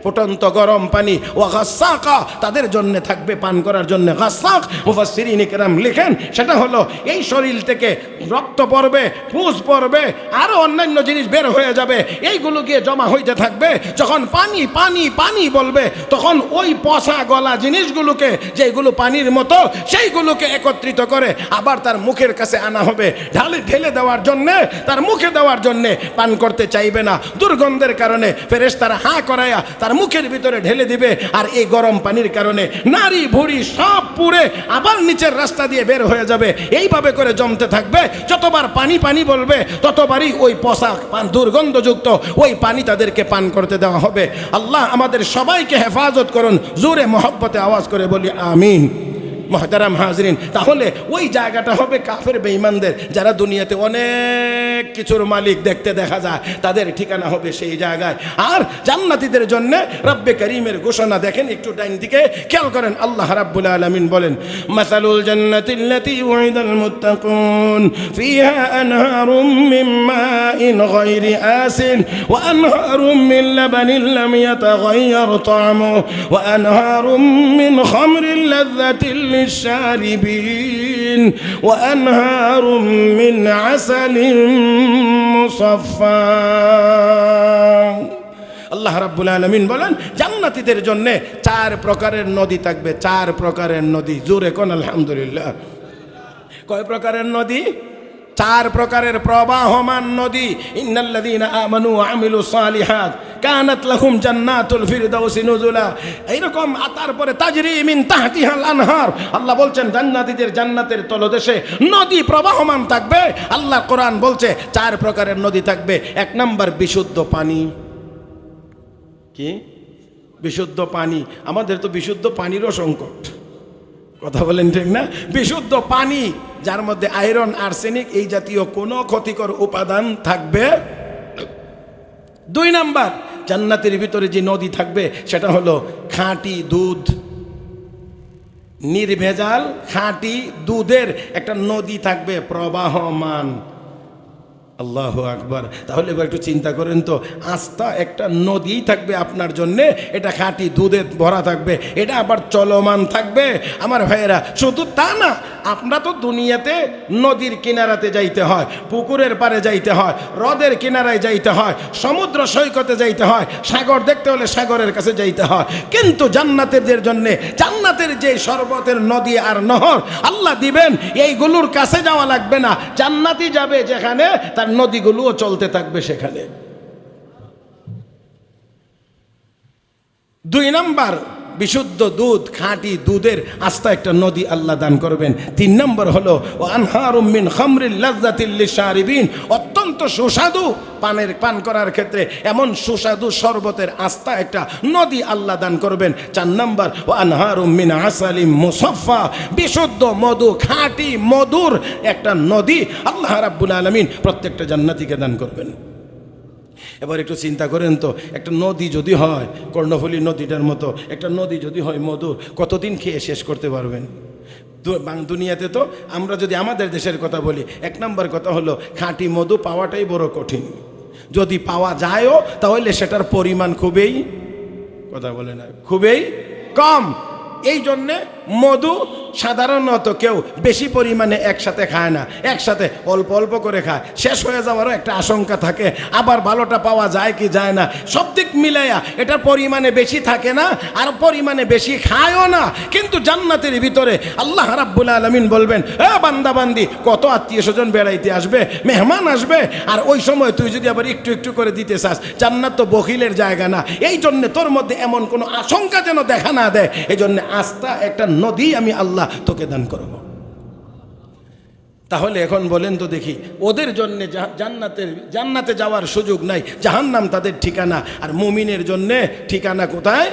ফুটন্ত গরম পানি, ও গাসাকা, তাদের জন্য থাকবে পান করার জন্য গাসাক। মুফাসসিরিন ইকরাম লিখেন সেটা হলো এই শরীর থেকে রক্ত পড়বে, পুঁজ পড়বে, আরো অন্যান্য জিনিস বের হয়ে যাবে, এইগুলো গিয়ে জমা হইতে থাকবে। যখন পানি পানি পানি বলবে তখন ওই পচা গলা জিনিসগুলোকে, যেগুলো পানির মতো, সেইগুলোকে একত্রিত করে আবার তার মুখের কাছে আনা হবে, ঢেলে দেওয়ার জন্যে, তার মুখে দেওয়ার জন্যে। পান করতে চাইবে না, দুর্গন্ধের কারণে ফেরেশতারা হাঁ করায়া তার মুখের ভিতরে ঢেলে দিবে। আর এই গরম পানির কারণে নারী ভুঁড়ি সব পুড়ে আবার নিচের রাস্তা দিয়ে বের হয়ে যাবে। এইভাবে করে জমতে থাকবে। যতবার পানি পানি বলবে ততবারই ওই পচা দুর্গন্ধযুক্ত ওই পানি তাদেরকে পান করতে দেওয়া হবে। আল্লাহ আমাদের সবাইকে হেফাজত করুন। জোরে মহব্বতে আওয়াজ করে বলি আমিন। মুহতারাম হাজরিন, তাহলে ওই জায়গাটা হবে কাফের বেঈমানদের, যারা দুনিয়াতে অনেক কিছুর মালিক দেখতে দেখা যায়, তাদের ঠিকানা হবে সেই জায়গায়। আর জান্নাতীদের জন্য রব্বে করিমের ঘোষণা দেখেন, একটু ডাইন দিকে খেয়াল করেন। আল্লাহ রাব্বুল আলামিন বলেন, মাসালুল জান্নাতিল্লাতী উইদাল মুত্তাকুন ফিহা আনহারুম মিন মাইন গায়রি আসিন ওয়া আনহারুম মিন লাবানিন লাম ইয়াতাগায়্যার তা'মুহু ওয়া আনহারুম মিন খামরিন লাযযাতিন للشاربين وأنهار من عسل مصفى। আল্লাহ রাব্বুল আলামিন বলেন জান্নাতীদের জন্য 4 প্রকারের নদী থাকবে। 4 প্রকারের নদী। জোরে কোন আলহামদুলিল্লাহ। কয় প্রকারের নদী? 4 প্রকারের প্রবাহমান নদী। ইন্নাল্লাযীনা আমানু ওয়া আমিলুস সালিহাত কানাত লাহুম জান্নাতুল ফিরদাউসি নুজুলা। এইরকম তারপরে তাজরি মিন তাহতিহাল আনহার। আল্লাহ বলছেন জান্নাতীদের জান্নাতের তলদেশে নদী প্রবাহমান থাকবে। আল্লাহ কোরআন বলছে 4 প্রকারের নদী থাকবে। 1 নাম্বার বিশুদ্ধ পানি। কি? বিশুদ্ধ পানি। আমাদের তো বিশুদ্ধ পানিরও সংকট, কথা বলেন ঠিক না? বিশুদ্ধ পানি যার মধ্যে আয়রন, আর্সেনিক এই জাতীয় কোনো ক্ষতিকর উপাদান থাকবে। 2 নাম্বার, জান্নাতের ভিতরে যে নদী থাকবে সেটা হলো খাঁটি দুধ, নির্ভেজাল খাঁটি দুধের একটা নদী থাকবে প্রবাহমান। আল্লাহু আকবার। তাহলে এবার একটু চিন্তা করেন তো, আস্থা একটা নদী থাকবে আপনার জন্যে, এটা খাঁটি দুধে ভরা থাকবে, এটা আবার চলমান থাকবে। আমার ভাইয়েরা, শুধু তা না, আমরা তো দুনিয়াতে নদীর কিনারাতে যাইতে হয়, পুকুরের পাড়ে যাইতে হয়, হ্রদের কিনারায় যাইতে হয়, সমুদ্র সৈকতে যাইতে হয়, সাগর দেখতে হলে সাগরের কাছে যাইতে হয়। কিন্তু জান্নাতের জন্যে জান্নাতের যে শরবতের নদী আর নহর আল্লাহ দিবেন, এইগুলোর কাছে যাওয়া লাগবে না। জান্নাতি যাবে যেখানে, তার নদীগুলোও চলতে থাকবে সেখানে। 2 নাম্বার, বিশুদ্ধ দুধ, খাঁটি দুধের আস্থা একটা নদী আল্লাহ দান করবেন। 3 নম্বর হলো আনহারুম মিন খামরিল লাযযাতিল লিশারিবিন। অত্যন্ত সুস্বাদু পান করার ক্ষেত্রে এমন সুস্বাদু শরবতের আস্থা একটা নদী আল্লাহ দান করবেন। 4 নম্বর আনহারুম মিন আসালিম মুসাফফা। বিশুদ্ধ মধু, খাঁটি মধুর একটা নদী আল্লাহ রাব্বুল আলামিন প্রত্যেকটা জান্নাতীকে দান করবেন। এবার একটু চিন্তা করেন তো, একটা নদী যদি হয় কর্ণফুলী নদীটার মতো, একটা নদী যদি হয় মধুর, কতদিন খেয়ে শেষ করতে পারবেন? দুনিয়াতে তো আমরা যদি আমাদের দেশের কথা বলি, 1 নম্বর কথা হলো খাঁটি মধু পাওয়াটাই বড় কঠিন। যদি পাওয়া যায়ও তাহলে সেটার পরিমাণ খুবই, কথা বলে না, খুবই কম। এই জন্যে মধু সাধারণত কেউ বেশি পরিমাণে একসাথে খায় না, একসাথে অল্প অল্প করে খায়। শেষ হয়ে যাওয়ারও একটা আশঙ্কা থাকে, আবার ভালোটা পাওয়া যায় কি যায় না, সব দিক মিলাইয়া এটার পরিমাণে বেশি থাকে না, আর পরিমাণে বেশি খায়ও না। কিন্তু জান্নাতের ভিতরে আল্লাহ রাব্বুল আলামিন বলবেন, বান্দা বান্দি, কত আত্মীয় স্বজন বেড়াইতে আসবে, মেহমান আসবে, আর ওই সময় তুই যদি আবার একটু একটু করে দিতে চাস, জান্নাত তো বখিলের জায়গা না। এই জন্য তোর মধ্যে এমন কোনো আশঙ্কা যেন দেখা না দেয়। এই জন্য আস্থা একটা নদী আমি আল্লাহ তোকে দান করব। তাহলে এখন বলেন তো দেখি, ওদের জন্য জান্নাতে যাওয়ার সুযোগ নাই, জাহান্নাম তাদের ঠিকানা। আর মুমিনের জন্য ঠিকানা কোথায়?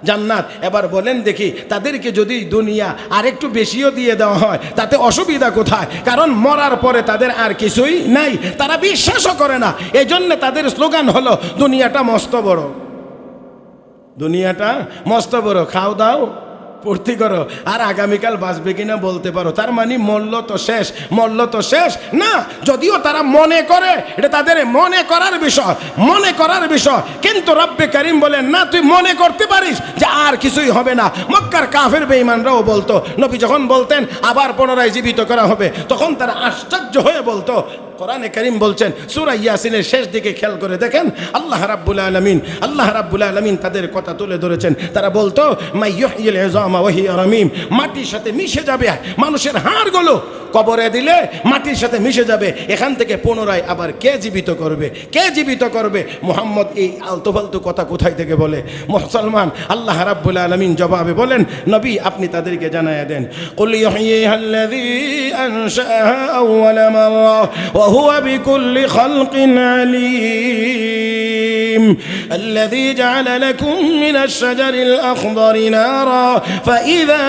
জান্নাত। এবার বলেন দেখি, তাদেরকে যদি দুনিয়া আর একটু বেশিও দিয়ে দেওয়া হয় তাতে অসুবিধা কোথায়? কারণ মরার পরে তাদের আর কিছুই নাই, তারা বিশ্বাসও করে না। এই জন্য তাদের স্লোগান হলো দুনিয়াটা মস্ত বড়, দুনিয়াটা মস্ত বড়, খাও দাও পূর্তি করো, আর আগামীকাল বাঁচবে কিনা বলতে পারো। তার মানে মল্ল তো শেষ, মল্ল তো শেষ না। যদিও তারা মনে করে, এটা তাদের মনে করার বিষয়, মনে করার বিষয়, কিন্তু রব্বে কারীম বলেন না, তুই মনে করতে পারিস যে আর কিছুই হবে না। মক্কার কাফের বেঈমানরাও বলতো, নবী যখন বলতেন আবার পুনরায় জীবিত করা হবে, তখন তারা আশ্চর্য হয়ে বলতো। কোরআনে কারীম বলছেন সূরা ইয়াসিনের শেষ দিকে খেয়াল করে দেখেন, আল্লাহ রাব্বুল আলামিন তাদের কথা তুলে ধরেছেন। তারা বলতো মা ইউহয়িল ইযামা ওয়া হিয়া রামীম, মাটির সাথে মিশে যাবে মানুষের হাড়গুলো, কবরে দিলে মাটির সাথে মিশে যাবে, এখান থেকে পুনরায় আবার কে জীবিত করবে, কে জীবিত করবে? মুহাম্মদ এই আলতু ফালতু কথা কোথায় থেকে বলে? মুসলমান, আল্লাহ রাব্বুল আলামিন জবাবে বলেন, নবী আপনি তাদেরকে জানায়া দেন, কুল ইউহয়িহাল্লাযী আনশাআহা আউওয়ালা মাররা ওয়া হুয়া বিকুল্লি খালকিন আলীম الذي جعل لكم من الشجر الأخضر نارا فإذا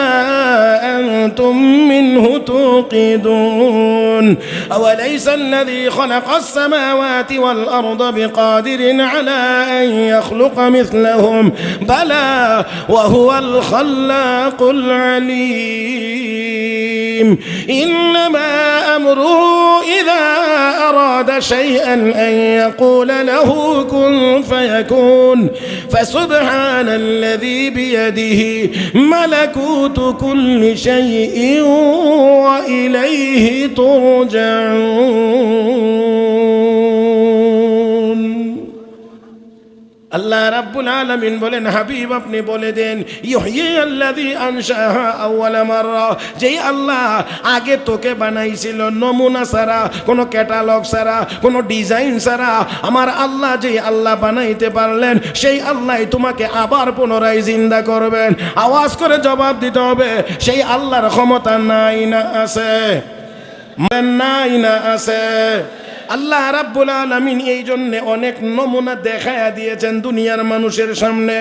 أنتم منه توقدون أوليس الذي خلق السماوات والأرض بقادر على أن يخلق مثلهم بلى وهو الخلاق العليم إنما أمره إذا أراد شيئا أن يقول له كن فيكون فسبحان الذي بيده ملكوت كل شيء وإليه ترجعون আল্লাহ রাব্বুল আলামিন বলেন, হাবিব আপনি বলে দেন, ইউহয়িল্লাযী আনশাআহা আউওয়ালা মাররা, যেই আল্লাহ আগে তোকে বানাইছিল নমুনা ছাড়া, কোনো ক্যাটালগ ছাড়া, কোনো ডিজাইন ছাড়া, আমার আল্লাহ যেই আল্লাহ বানাইতে পারলেন, সেই আল্লাহ তোমাকে আবার পুনরায় জিন্দা করবেন। আওয়াজ করে জবাব দিতে হবে, সেই আল্লাহর ক্ষমতা নাই না আছে? নাই না আছে? আল্লাহ রাব্বুল আলামিন এই জন্য অনেক নমুনা দেখায়া দিয়েছেন দুনিয়ার মানুষের সামনে।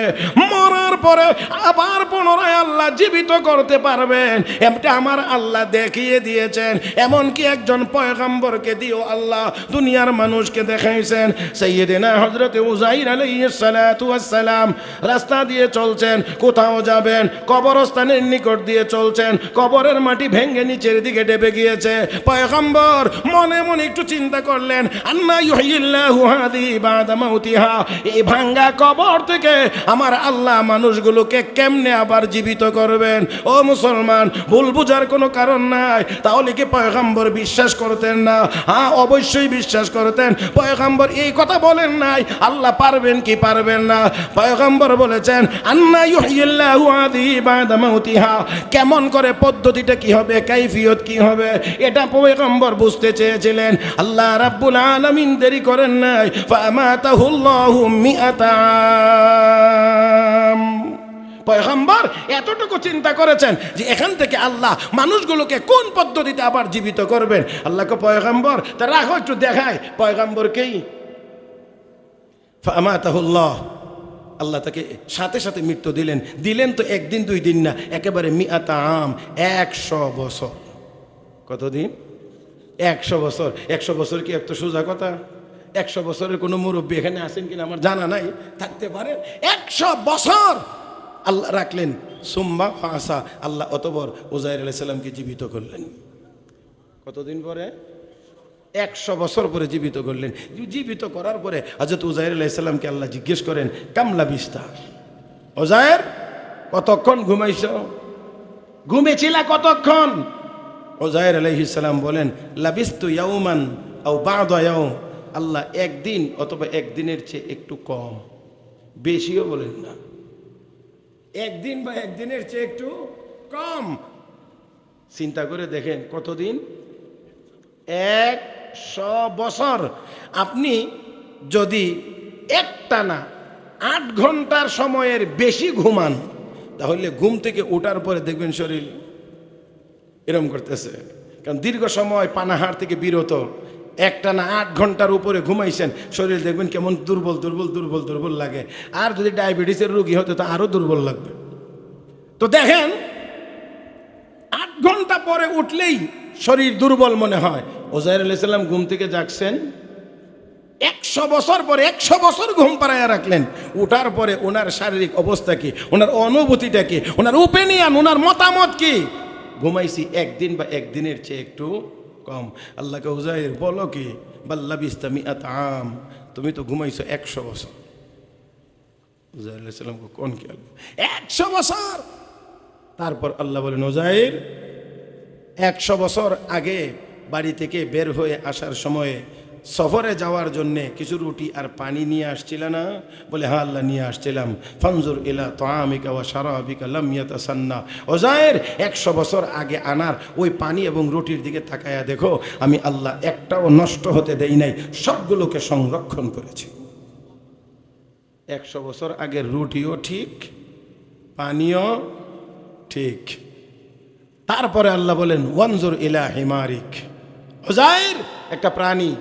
মরার পরে আবার পুনরায় আল্লাহ জীবিত করতে পারবেন, এটা আমার আল্লাহ দেখিয়ে দিয়েছেন। এমনকি একজন পয়গম্বরকে দিয়েও আল্লাহ দুনিয়ার মানুষকে দেখাইছেন। সাইয়্যিদিনা হযরত উযাইর আলাইহিস সালাতু ওয়াস সালাম রাস্তা দিয়ে চলছেন, কোথাও যাবেন, কবরস্থানের নিকট দিয়ে চলছেন, কবরের মাটি ভেঙে নিচের দিকে ডেবে গিয়েছে। পয়গম্বর মনে মনে একটু চিন্তা করলেন, আন্না ইউহয়িল্লাহু হাযিহি বাদা মাউতিহা, এই ভাঙ্গা কবর থেকে আমার আল্লাহ মানুষগুলোকে কেমনে আবার জীবিত করবেন? ও মুসলমান, ভুল বুঝার কোনো কারণ নাই। তাহলে কি পয়গম্বর বিশ্বাস করতেন না? হ্যাঁ, অবশ্যই বিশ্বাস করতেন। পয়গম্বর এই কথা বলেন নাই আল্লাহ পারবেন কি পারবেন না। পয়গম্বর বলেছেন আন্না ইউহয়িল্লাহু হাযিহি বাদা মাউতিহা, কেমন করে, পদ্ধতিটা কি হবে, কাইফিয়ত কি হবে, এটা পয়গম্বর বুঝতে চেয়েছিলেন। আল্লাহ রাব্বুল আলামিন দেরি করেন নাই, ফামাতাহুল্লাহু মিআতা আম। পয়গম্বর এতটুকু চিন্তা করেছেন যে এখান থেকে আল্লাহ মানুষগুলোকে কোন পদ্ধতিতে আবার জীবিত করবেন। আল্লাহকে পয়গম্বর তা রাখো একটু দেখায় পয়গম্বরকেই। ফামাতাহুল্লাহ, আল্লাহ তাকে সাথে সাথে মৃত্যু দিলেন। দিলেন তো একদিন দুই দিন না, একেবারে মিআতা আম, 100 বছর। কতদিন? 100 বছর। 100 বছর কি এত সোজা কথা? 100 বছরের কোনো মুরব্বী এখানে আছেন কিনা আমার জানা নাই, থাকতে পারে। 100 বছর আল্লাহ রাখলেন। সুম্মা ফাসা, আল্লাহ অতঃপর উযাইর আলাইহিস সালামকে জীবিত করলেন। কতদিন পরে? 100 বছর পরে জীবিত করলেন। জীবিত করার পরে হযরত উযাইর আলাইহিস সালামকে আল্লাহ জিজ্ঞেস করেন, কামলা বিস্তা, উযাইর কতক্ষণ ঘুমাইছো? ঘুমেছিলা কতক্ষণ? উযাইর আলাইহিস সালাম বলেন, লাবিস্তু ইয়াওমান আও বা'দা ইয়াওম, আল্লাহ একদিন অথবা একদিনের চেয়ে একটু কম, বেশিও বলেন না, একদিন বা একদিনের চেয়ে একটু কম। চিন্তা করে দেখেন কতদিন? 100 বছর। আপনি যদি একটানা 8 ঘন্টার সময়ের বেশি ঘুমান, তাহলে ঘুম থেকে ওঠার পরে দেখবেন শরীর এরম করতেছে। কারণ দীর্ঘ সময় পানাহার থেকে বিরত, একটানা 8 ঘন্টার উপরে ঘুমাইছেন, শরীর দেখবেন কেমন দুর্বল দুর্বল দুর্বল দুর্বল লাগে। আর যদি ডায়াবেটিসের রোগী হতো তো আরো দুর্বল লাগবে। তো দেখেন 8 ঘন্টা পরে উঠলেই শরীর দুর্বল মনে হয়। উজাইর আলাইহিস সালাম ঘুম থেকে জাগছেন 100 বছর পরে, 100 বছর ঘুম পাড়াইয়া রাখলেন। উঠার পরে ওনার শারীরিক অবস্থা কি, ওনার অনুভূতিটা কি, ওনার ওপিনিয়ন, ওনার মতামত কি? ঘুমাইছি একদিন বা একদিনের চেয়ে একটু কম। আল্লাহকে উজাইর বলো কি, বাল্লা বিস্তামি আতাম, তুমি তো ঘুমাইছো 100 বছর। উজাইর আলাইহিস সালাম কোন কি 100 বছর। তারপর আল্লাহ বলেন, উজাইর 100 বছর আগে বাড়ি থেকে বের হয়ে আসার সময়ে সফরে যাওয়ার জন্যে কিছু রুটি আর পানি নিয়ে আসছিল না? বলে হ্যাঁ আল্লাহ নিয়ে আসছিলাম। ফানজুর ইলা তাআমিকা ওয়া শারাবিকা লাম ইয়াতাসান্না। উজাইর 100 বছর আগে আনার ওই পানি এবং রুটির দিকে তাকায়া দেখো, আমি আল্লাহ একটাও নষ্ট হতে দেই নাই, সবগুলোকে সংরক্ষণ করেছি। 100 বছর আগের রুটিও ঠিক, পানিও ঠিক। তারপরে আল্লাহ বলেন, ওয়ানজুর ইলা হিমারিক। উজাইর একটা প্রাণী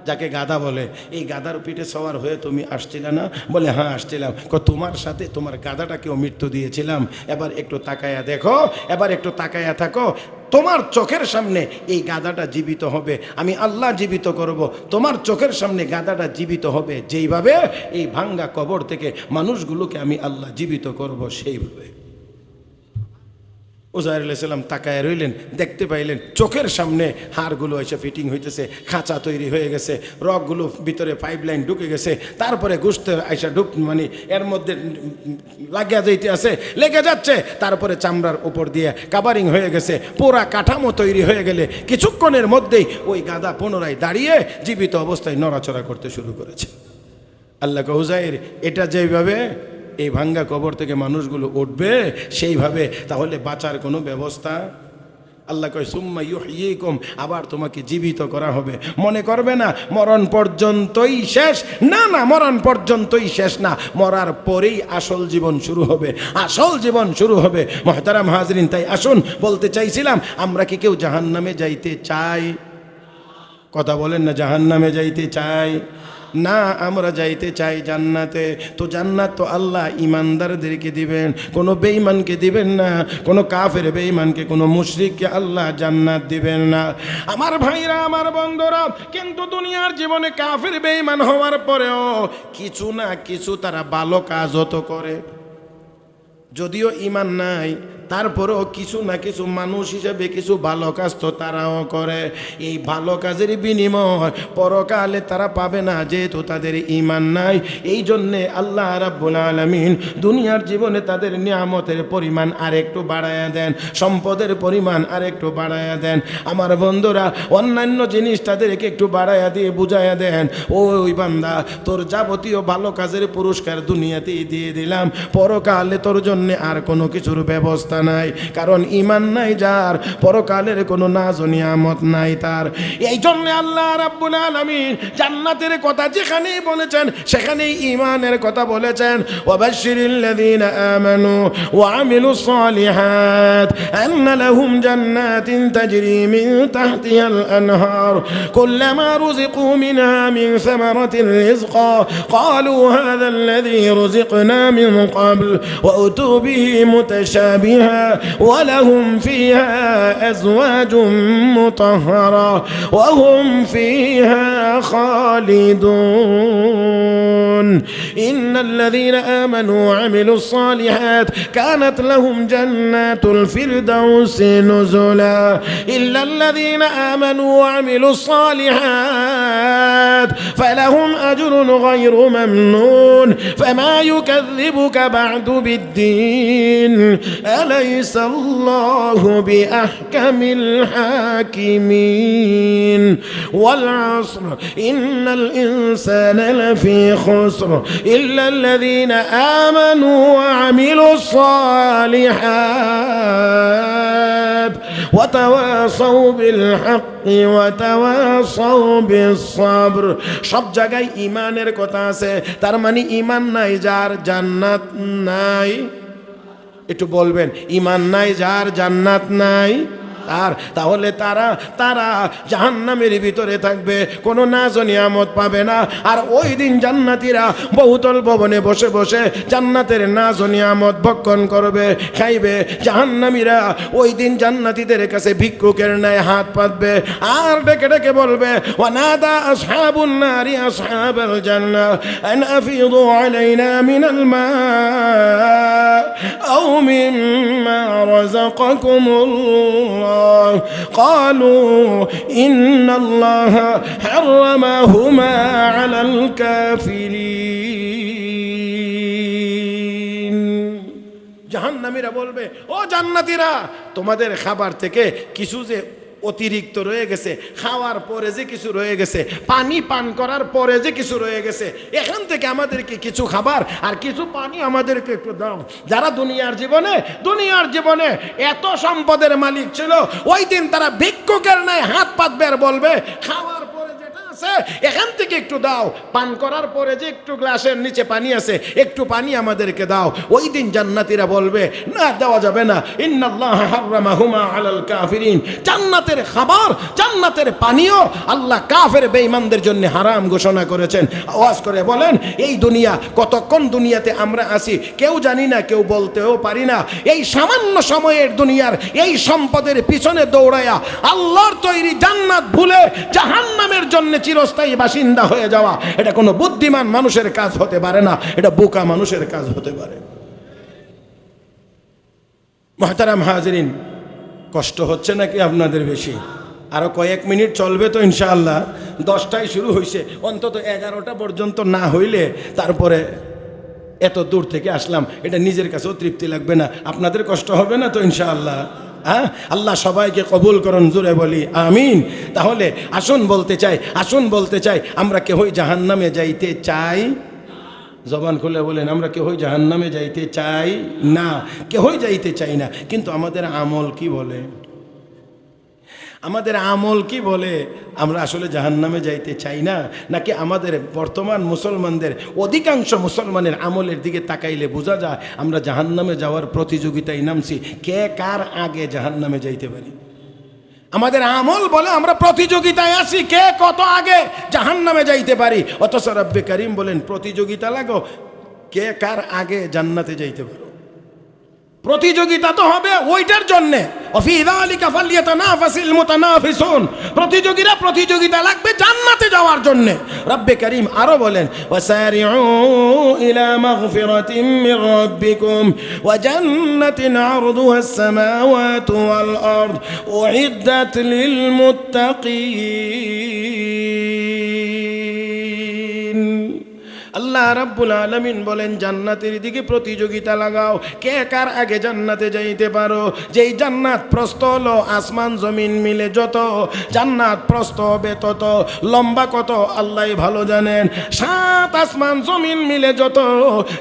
যাকে গাধা বলে, এই গাধার পিঠে সওয়ার হয়ে তুমি আসছিলে না? বলে হ্যাঁ আসছিলাম। তোমার সাথে তোমার গাধাটাকেও মৃত্যু দিয়েছিলাম। এবার একটু তাকায়া দেখো, এবার একটু তাকায়া থাকো, তোমার চোখের সামনে এই গাধাটা জীবিত হবে, আমি আল্লাহ জীবিত করব। তোমার চোখের সামনে গাধাটা জীবিত হবে যেইভাবে এই ভাঙ্গা কবর থেকে মানুষগুলোকে আমি আল্লাহ জীবিত করব, সেইভাবে। উজাইর আলাইহিস সালাম তাকায় রইলেন, দেখতে পাইলেন চোখের সামনে হাড়গুলো এসে ফিটিং হইতেছে, খাঁচা তৈরি হয়ে গেছে, রগগুলো ভিতরে পাইপলাইন ঢুকে গেছে, তারপরে গোশত আইসা মানে এর মধ্যে লাগিয়া যাইতে আছে, লেগে যাচ্ছে, তারপরে চামড়ার উপর দিয়ে কাভারিং হয়ে গেছে, পুরা কাঠামো তৈরি হয়ে গেলে কিছুক্ষণের মধ্যেই ওই গাধা পুনরায় দাঁড়িয়ে জীবিত অবস্থায় নড়াচড়া করতে শুরু করেছে। আল্লাহ কয়, উজাইর এটা যেভাবে এই ভাঙ্গা কবর থেকে মানুষগুলো উঠবে সেইভাবে তাহলে বাঁচার কোনো ব্যবস্থা? আল্লাহ কয়, সুম্মা ইউহয়িকুম, আবার তোমাকে জীবিত করা হবে। মনে করবে না মরণ পর্যন্তই শেষ, না না, মরণ পর্যন্তই শেষ না, মরার পরেই আসল জীবন শুরু হবে, আসল জীবন শুরু হবে। মুহতারাম হাজরিন, তাই আসুন, বলতে চাইছিলাম, আমরা কি কেউ জাহান্নামে যাইতে চাই? কথা বলেন না, জাহান্নামে যাইতে চাই না, আমরা যাইতে চাই জান্নাতে। তো জান্নাত তো আল্লাহ ইমানদারদেরকে দিবেন, কোনো বেঈমানকে দিবেন না, কোনো কাফের বেঈমানকে, কোনো মুশরিককে আল্লাহ জান্নাত দিবেন না। আমার ভাইরা, আমার বন্ধুরা, কিন্তু দুনিয়ার জীবনে কাফের বেঈমান হওয়ার পরেও কিছু না কিছু তারা ভালো কাজও তো করে। যদিও ঈমান নাই, তারপরেও কিছু না কিছু মানুষ হিসেবে কিছু ভালো কাজ তো তারাও করে। এই ভালো কাজের বিনিময় পরকালে তারা পাবে না, যেহেতু তাদের ঈমান নাই। এই জন্যে আল্লাহ রাব্বুল আলামিন দুনিয়ার জীবনে তাদের নিয়ামতের পরিমাণ আরেকটু বাড়ায়া দেন, সম্পদের পরিমাণ আরেকটু বাড়ায়া দেন। আমার বন্ধুরা, অন্যান্য জিনিস তাদেরকে একটু বাড়ায়া দিয়ে বুঝাইয়া দেন, ওই বান্দা, তোর যাবতীয় ভালো কাজের পুরস্কার দুনিয়াতেই দিয়ে দিলাম, পরকালে তোর জন্য আর কোনো কিছুর ব্যবস্থা নাই। কারণ ঈমান নাই যার, পরকালের কোনো নাজ ও নিয়ামত নাই তার। এই জন্য আল্লাহ রাব্বুল আলামিন জান্নাতের কথা যেখানেই বলেছেন সেখানেই ঈমানের কথা বলেছেন। ওয়াবাশশিরিল লাযীনা আমানু ওয়া আমিলুস সালিহাত আন্না লাহুম জান্নাতিন তাজরি মিন তাহতিহাল আনহার কুল্লামা রুযিকু মিনহা মিন সামারাতির রিজকা ক্বালু হাযাল্লাযী রুযিকনা মিন ক্বাবল ওয়া উতু বিহি মুতাশাবিহা ولهم فيها أزواج مطهرة وهم فيها خالدون إن الذين آمنوا وعملوا الصالحات كانت لهم جنات الفردوس نزلا إلا الذين آمنوا وعملوا الصالحات فلهم أجر غير ممنون فما يكذبك بعد بالدين أليس الله بأحكم الحاكمين والعصر إن الإنسان لفي خسر إلا الذين آمنوا وعملوا الصالحات وتواصوا بالحق وتواصوا بالصبر। সব জায়গায় ঈমানের কথা আছে, তার মানে ঈমান নাই যার, জান্নাত নাই। একটু বলবেন, ঈমান নাই যার, জান্নাত নাই। তাহলে তারা তারা জাহান্নামের ভিতরে থাকবে, কোনো নাজ নিয়ামত পাবে না। আর ওই দিন জান্নাতীরা বহুতল ভবনে বসে বসে জান্নাতের নাজ নিয়ামত ভক্ষণ করবে, খাইবে। জাহান্নামীরা ওই দিন জান্নাতীদের কাছে ভিক্ষুকের ন্যায় হাত পাতবে আর ডেকে ডেকে বলবে, ওয়ানাদা আসহাবুন নারি আসহাবাল জান্নাহ আন আফিদু আলাইনা মিনাল মা আও মিম্মা রাযাকাকুমুল্লাহ ক্বালু ইন্নাল্লাহা হারামাহুমা আলাল কাফিরিন। জাহান্নামীরা বলবে, ও জান্নাতীরা, তোমাদের খাবার থেকে কিছু যে অতিরিক্ত রয়ে গেছে, খাওয়ার পরে যে কিছু রয়ে গেছে, পানি পান করার পরে যে কিছু রয়ে গেছে, এখান থেকে আমাদেরকে কিছু খাবার আর কিছু পানি আমাদেরকে একটু দাও। যারা দুনিয়ার জীবনে এত সম্পদের মালিক ছিল, ওই দিন তারা ভিক্ষুকের ন্যায় হাত পাতবে আর বলবে, খাওয়ার পরে যেটা আছে এখান থেকে একটু দাও, পান করার পরে যে একটু গ্লাসের নিচে পানি আছে একটু পানি আমাদেরকে দাও। ওই দিন জান্নাতীরা বলবে, না, দেওয়া যাবে না। ইন্নাল্লাহা হারামাহুমা আলাল কাফিরিন। জান্নাতের খাবার, জান্নাতের পানীয় আল্লাহ কাফের বেঈমানদের জন্য হারাম ঘোষণা করেছেন। আওয়াজ করে বলেন, এই দুনিয়া, কতক্ষণ দুনিয়াতে আমরা আছি কেউ জানি না, কেউ বলতেও পারি না। এই সামান্য সময়ের দুনিয়ার এই সম্পদের পিছনে দৌড়ায়া আল্লাহর তৈরি জান্নাত ভুলে জাহান্নামের জন্য চিরস্থায়ী বাসিন্দা হয়ে যাওয়া, এটা কোনো বুদ্ধিমান মানুষের কাজ হতে পারে না, এটা বোকা মানুষের কাজ হতে পারে। মুহতারাম হাজিরিন, কষ্ট হচ্ছে নাকি আপনাদের বেশি? আরো কয়েক মিনিট চলবে তো ইনশাআল্লাহ। 10টায় শুরু হয়েছে, অন্তত 11টা পর্যন্ত না হইলে তারপরে এত দূর থেকে আসলাম, এটা নিজের কাছেও তৃপ্তি লাগবে না, আপনাদের কষ্ট হবে না তো ইনশাআল্লাহ। হ্যাঁ, আল্লাহ সবাইকে কবুল করুন, জোরে বলি আমিন। তাহলে আসুন বলতে চাই, আমরা কেহই জাহান্নামে যাইতে চাই? জবান খুলে বলেন, আমরা কেহই জাহান্নামে যাইতে চাই না, কেহই যাইতে চাই না। কিন্তু আমাদের আমল কি বলে? আমরা আসলে জাহান্নামে যাইতে চাই না? নাকি আমাদের বর্তমান মুসলমানদের অধিকাংশ মুসলমানের আমলের দিকে তাকাইলে বোঝা যায় আমরা জাহান্নামে যাওয়ার প্রতিযোগিতায় নামছি, কে কার আগে জাহান্নামে যাইতে পারি। আমাদের আমল বলে আমরা প্রতিযোগিতায় আছি, কে কত আগে জাহান্নামে যাইতে পারি। অথচ রব্বে করিম বলেন, প্রতিযোগিতা লাগো, কে কার আগে জান্নাতে যাইতে পারো। প্রতিযোগিতা তো হবে ওইটার জন্যে, অফি যালিকা ফালইয়াতানাফাসিল মুতানাফিসুন। প্রতিযোগিতা লাগবে জান্নাতে যাওয়ার জন্যে। রব্বে করিম আরো বলেন, ওয়াসারিউ ইলা মাগফিরাতিম মির রাব্বিকুম ওয়া জান্নাতিন আরদুহাস সামাওয়াতু ওয়াল আরদ উইদ্দাত লিল মুত্তাকিন। আল্লাহ রাব্বুল আলামিন বলেন, জান্নাতের দিকে প্রতিযোগিতা লাগাও, কে কার আগে জান্নাতে যাইতে পারো। যেই জান্নাত প্রস্থ হলো আসমান জমিন মিলে যত, জান্নাত প্রস্থ হবে তত, লম্বা কত আল্লাহ ভালো জানেন। 7 আসমান জমিন মিলে যত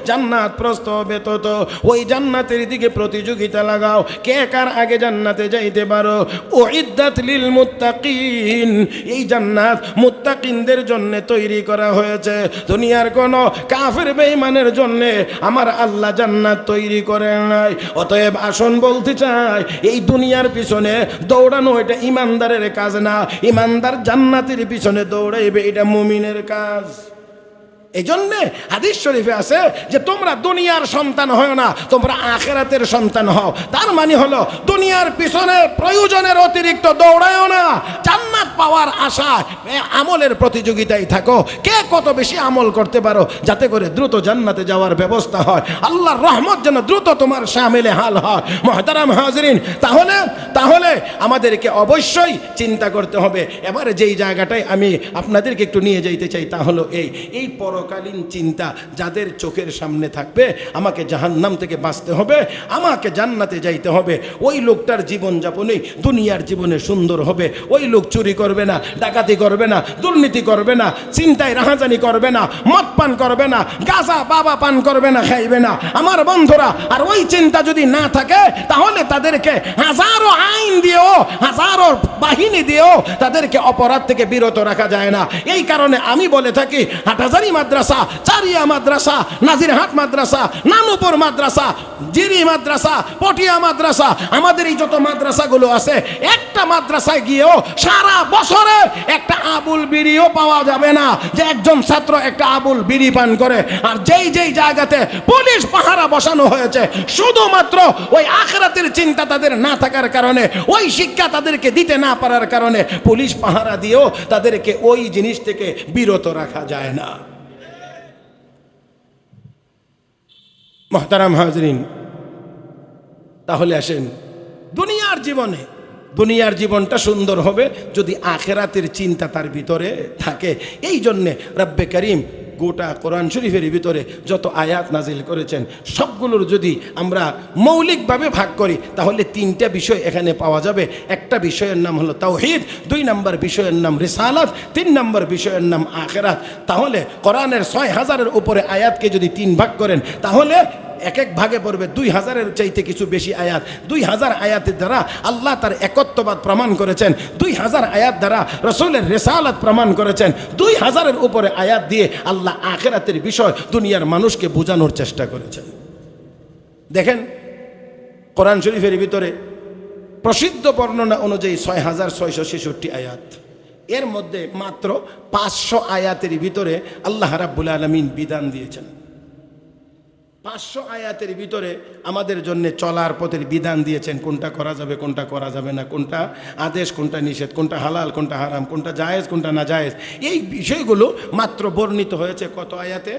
জান্নাত প্রস্থ হবে তত, ওই জান্নাতের দিকে প্রতিযোগিতা লাগাও, কে কার আগে জান্নাতে যাইতে পারো। উইদ্দাত লিল মুত্তাকিন। এই জান্নাত মুত্তাকিনদের জন্য তৈরি করা হয়েছে, দুনিয়ার কোন কাফের বেঈমানের জন্য আমার আল্লাহ জান্নাত তৈরি করেন নাই। অতএব আসুন বলতে চাই, এই দুনিয়ার পিছনে দৌড়ানো এটা ইমানদারের কাজ না, ইমানদার জান্নাতের পিছনে দৌড়াইবে, এটা মুমিনের কাজ। এই জন্যে হাদিস শরীফে আছে যে তোমরা দুনিয়ার সন্তান হয় না, তোমরা আখিরাতের সন্তান হও। তার মানে হলো দুনিয়ার পিছনে প্রয়োজনের অতিরিক্ত দৌড়ায়ও না, জান্নাত পাওয়ার আশা আমলের প্রতিযোগিতায় থাকো, কে কত বেশি আমল করতে পারো, যাতে করে দ্রুত জান্নাতে যাওয়ার ব্যবস্থা হয়, আল্লাহর রহমত যেন দ্রুত তোমার শামিলে হাল হয়। মুহতারাম হাজিরিন, তাহলে আমাদেরকে অবশ্যই চিন্তা করতে হবে। এবারে যেই জায়গাটায় আমি আপনাদেরকে একটু নিয়ে যাইতে চাই তা হলো এই পরকালীন চিন্তা যাদের চোখের সামনে থাকবে, আমাকে জাহান্নাম থেকে বাঁচতে হবে, আমাকে জান্নাতে যাইতে হবে, ওই লোকটার জীবনযাপনই দুনিয়ার জীবনে সুন্দর হবে। ওই লোক চুরি করবে না, ডাকাতি করবে না, দুর্নীতি করবে না, চিন্তায় রাহাজানি করবে না, মদ পান করবে না, গাঁজা বাবা পান করবে না, খাইবে না। আমার বন্ধুরা, আর ওই চিন্তা যদি না থাকে তাহলে তাদেরকে হাজারো আইন দিয়েও, হাজারো বাহিনী দিয়েও তাদেরকে অপরাধ থেকে বিরত রাখা যায় না। এই কারণে আমি বলে থাকি, হাটহাজারী মাদ্রাসা মাদ্রাসা, চারিয়া মাদ্রাসা, নাজিরহাট মাদ্রাসা, নানুপুর মাদ্রাসা, জিরি মাদ্রাসা, পটিয়া মাদ্রাসা, আমাদের এই যত মাদ্রাসাগুলো আছে, একটা মাদ্রাসায় গিয়েও সারা বছরে একটা আবুল বিড়িও পাওয়া যাবে না যে একজন ছাত্র একটা আবুল বিড়ি পান করে। আর যেই যেই জায়গাতে পুলিশ পাহারা বসানো হয়েছে, শুধুমাত্র ওই আখিরাতের চিন্তা তাদের না থাকার কারণে, ওই শিক্ষা তাদেরকে দিতে না পারার কারণে পুলিশ পাহারা দিয়েও তাদেরকে ওই জিনিস থেকে বিরত রাখা যায় না। মুহতারাম হাজরিন, তাহলে আসেন, দুনিয়ার জীবনটা সুন্দর হবে যদি আখিরাতের চিন্তা তার ভিতরে থাকে। এই জন্যে রব্বে করিম গোটা কোরআন শরীফের ভিতরে যত আয়াত নাজিল করেছেন, সবগুলোর যদি আমরা মৌলিকভাবে ভাগ করি তাহলে তিনটা বিষয় এখানে পাওয়া যাবে। একটা বিষয়ের নাম হলো তাওহীদ, 2 নম্বর বিষয়ের নাম রিসালাত, 3 নম্বর বিষয়ের নাম আখিরাত। তাহলে কোরআনের 6000-এর উপরে আয়াতকে যদি 3 ভাগ করেন তাহলে এক এক ভাগে পড়বে 2000-এর চাইতে কিছু বেশি আয়াত। 2000 আয়াতের দ্বারা আল্লাহ তার একত্ববাদ প্রমাণ করেছেন, 2000 আয়াত দ্বারা রাসূলের রিসালাত প্রমাণ করেছেন, 2000-এর উপরে আয়াত দিয়ে আল্লাহ আখিরাতের বিষয় দুনিয়ার মানুষকে বোঝানোর চেষ্টা করেছেন। দেখেন কোরআন শরীফের ভিতরে প্রসিদ্ধ বর্ণনা অনুযায়ী 6666 আয়াত, এর মধ্যে মাত্র 500 আয়াতের ভিতরে আল্লাহ রাব্বুল আলামিন বিধান দিয়েছেন। 500 আয়াতের ভিতরে আমাদের জন্য চলার পথের বিধান দিয়েছেন, কোনটা করা যাবে কোনটা করা যাবে না, কোনটা আদেশ কোনটা নিষেধ, কোনটা হালাল কোনটা হারাম, কোনটা জায়েজ কোনটা না জায়েজ, এই বিষয়গুলো মাত্র বর্ণিত হয়েছে কত আয়াতে?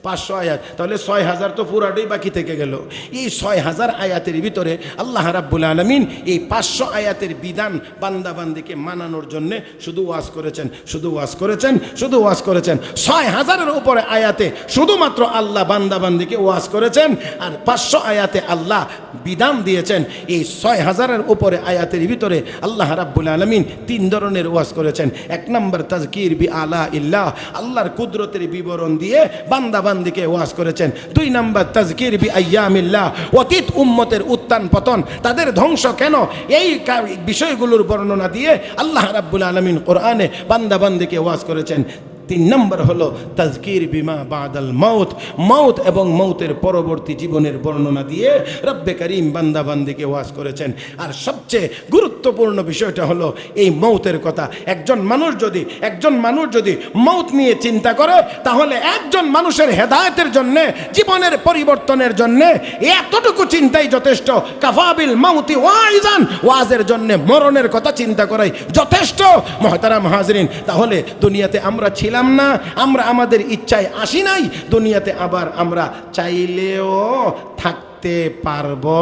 500 আয়াত। তাহলে 6000 তো পুরাটাই বাকি থেকে গেল। এই 6000 আয়াতের ভিতরে আল্লাহ রাব্বুল আলামিন এই 500 আয়াতের বিধান বান্দাবান্দিকে মানানোর জন্য শুধু ওয়াজ করেছেন, শুধু ওয়াজ করেছেন, শুধু ওয়াজ করেছেন। 6000-এর উপরে আয়াতে শুধুমাত্র আল্লাহ বান্দাবান্দিকে ওয়াজ করেছেন, আর 500 আয়াতে আল্লাহ বিধান দিয়েছেন। এই 6000-এর উপরে আয়াতের ভিতরে আল্লাহ রাব্বুল আলামিন 3 ধরনের ওয়াজ করেছেন। 1 নম্বর তাজকির বি আলা ইল্লাহ, আল্লাহর কুদরতের বিবরণ দিয়ে বান্দাবান্দিকে ওয়াজ করেছেন। 2 নম্বর তাজকির বি আইয়ামিল্লাহ, অতীত উম্মতের উত্থান পতন, তাদের ধ্বংস কেন, এই বিষয়গুলোর বর্ণনা দিয়ে আল্লাহ রাব্বুল আলামিন কোরআনে বান্দাবান্দিকে ওয়াজ করেছেন। 3 নম্বর হলো তাজকির বিমা বাদাল মাউত, মাউত এবং মৌতের পরবর্তী জীবনের বর্ণনা দিয়ে রব্বে করিম বান্দাবান্দিকে ওয়াজ করেছেন। আর সবচেয়ে গুরুত্বপূর্ণ বিষয়টা হলো এই মৌতের কথা। একজন মানুষ যদি মৌত নিয়ে চিন্তা করে তাহলে একজন মানুষের হেদায়েতের জন্য, জীবনের পরিবর্তনের জন্য এতটুকু চিন্তাই যথেষ্ট। কাফাবিল মাউতি ওয়াইজান, ওয়াজের জন্য মরণের কথা চিন্তা করাই যথেষ্ট। মুহতারাম হাজরিন, তাহলে দুনিয়াতে আমরা না, আমরা আমাদের ইচ্ছায় আসি নাই, দুনিয়াতে আবার আমরা চাইলেও থাকতে পারবো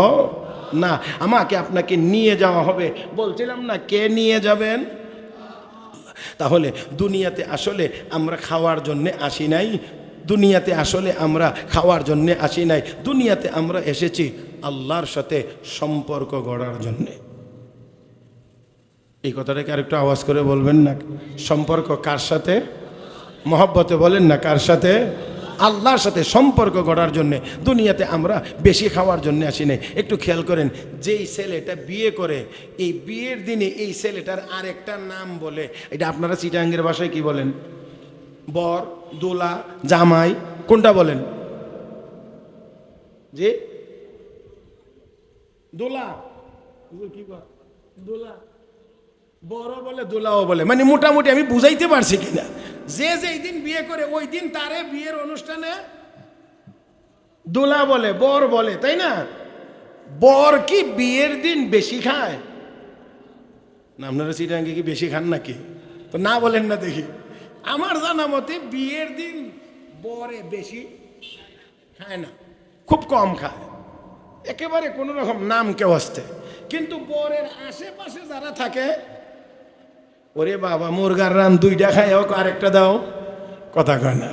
না। আমাকে আপনাকে নিয়ে যাওয়া হবে, বলছিলাম না, কে নিয়ে যাবেন? তাহলে দুনিয়াতে আসলে আমরা খাওয়ার জন্য আসি নাই, দুনিয়াতে আসলে আমরা খাওয়ার জন্য আসি নাই, দুনিয়াতে আমরা এসেছি আল্লাহর সাথে সম্পর্ক গড়ার জন্যে। এই কথাটাকে আরেকটু আওয়াজ করে বলবেন না? সম্পর্ক কার সাথে? মহব্বতে বলেন না, কার সাথে? আল্লাহর সাথে সম্পর্ক গড়ার জন্যে। দুনিয়াতে আমরা বেশি খাওয়ার জন্য আসি নাই। একটু খেয়াল করেন, যেই ছেলেটা বিয়ে করে, এই বিয়ের দিনে এই ছেলেটার আরেকটা নাম বলে, এটা আপনারা চিটাঙ্গের ভাষায় কি বলেন? বর, দোলা, জামাই, কোনটা বলেন? যে দোলা, কি বল? দোলা বড় বলে, দোলাও বলে, মানে মোটামুটি আমি বুঝাইতে পারছি কিনা? যেই দিন বিয়ে করে ওই দিন তারে বিয়ের অনুষ্ঠানে দোলা বলে, বর বলে, তাই না? বর কি বিয়ের দিন বেশি খায় না? আপনারা চিটাঙ্গে কি বেশি খান নাকি? তো না বলেন না দেখি। আমার জানা মতে বিয়ের দিন বরে বেশি খায় না, খুব কম খায়, একেবারে কোনো রকম নাম কেউ আসতে। কিন্তু বরের আশেপাশে যারা থাকে, ওরে বাবা মুরগার রান 2টা খায়, হোক আরেকটা দাও, কথা কয় না?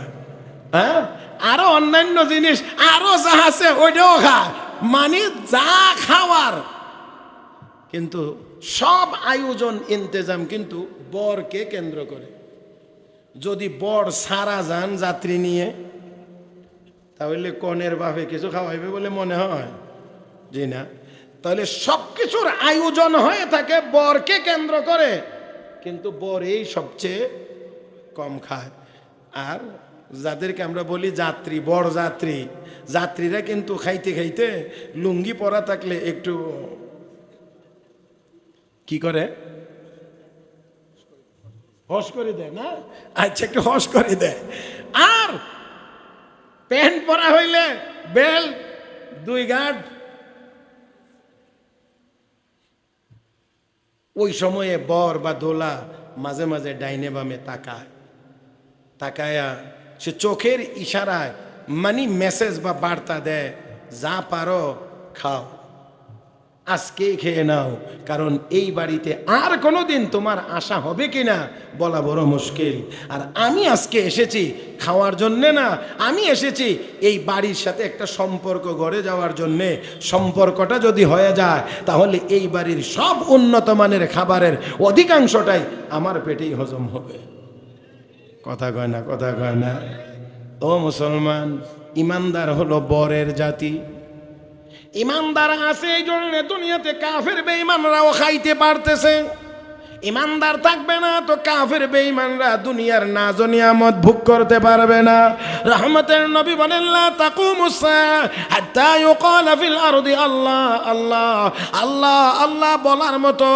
হ্যাঁ, আরো অন্যান্য জিনিস আরো যা আছে ওইটাও খায়, মানে যা খাওয়ার। কিন্তু সব আয়োজন ইন্তেজাম কিন্তু বরকে কেন্দ্র করে। যদি বর সারা যান যাত্রী নিয়ে, তাহলে কনের বাপে কিছু খাওয়াইবে বলে মনে হয়? জি না। তাহলে সব কিছুর আয়োজন হয়ে থাকে বরকে কেন্দ্র করে, কিন্তু বর এই সবচেয়ে কম খায়। আর যাদেরকে আমরা বলি যাত্রী, বড় যাত্রী, যাত্রীরা কিন্তু খাইতে খাইতে লুঙ্গি পরা থাকলে একটু কি করে, হস করে দেয় না? আচ্ছা, একটু হস করে দেয়। আর প্যান্ট পরা হইলে বেল্ট, 2 গার্ড। ওই সময়ে বর বা দোলা মাঝে মাঝে ডাইনে বামে তাকায়া সে চোখের ইশারায় মানি মেসেজ বা বার্তা দেয়, যা পারো খাও, আজকে খেয়ে নাও, কারণ এই বাড়িতে আর কোনোদিন তোমার আশা হবে কিনা বলা বড় মুশকিল। আর আমি আজকে এসেছি খাওয়ার জন্যে না, আমি এসেছি এই বাড়ির সাথে একটা সম্পর্ক গড়ে যাওয়ার জন্যে। সম্পর্কটা যদি হয়ে যায় তাহলে এই বাড়ির সব উন্নত মানের খাবারের অধিকাংশটাই আমার পেটেই হজম হবে। কথা কয় না, কথা কয় না? ও মুসলমান, ইমানদার হলো বরের জাতি। ইমানদার আছে এই জন্য দুনিয়াতে কাফের বেঈমানরাও খাইতে পারতেছে। ইমানদার থাকবে না তো কাফের বেঈমানরা দুনিয়ার নাজ নিয়ামত ভোগ করতে পারবে না। রহমতের নবী বলেন, লা তাকুমুস সাআ হাত্তা ইউকালা ফিল আরদি আল্লাহ আল্লাহ আল্লাহ আল্লাহ বলার মতো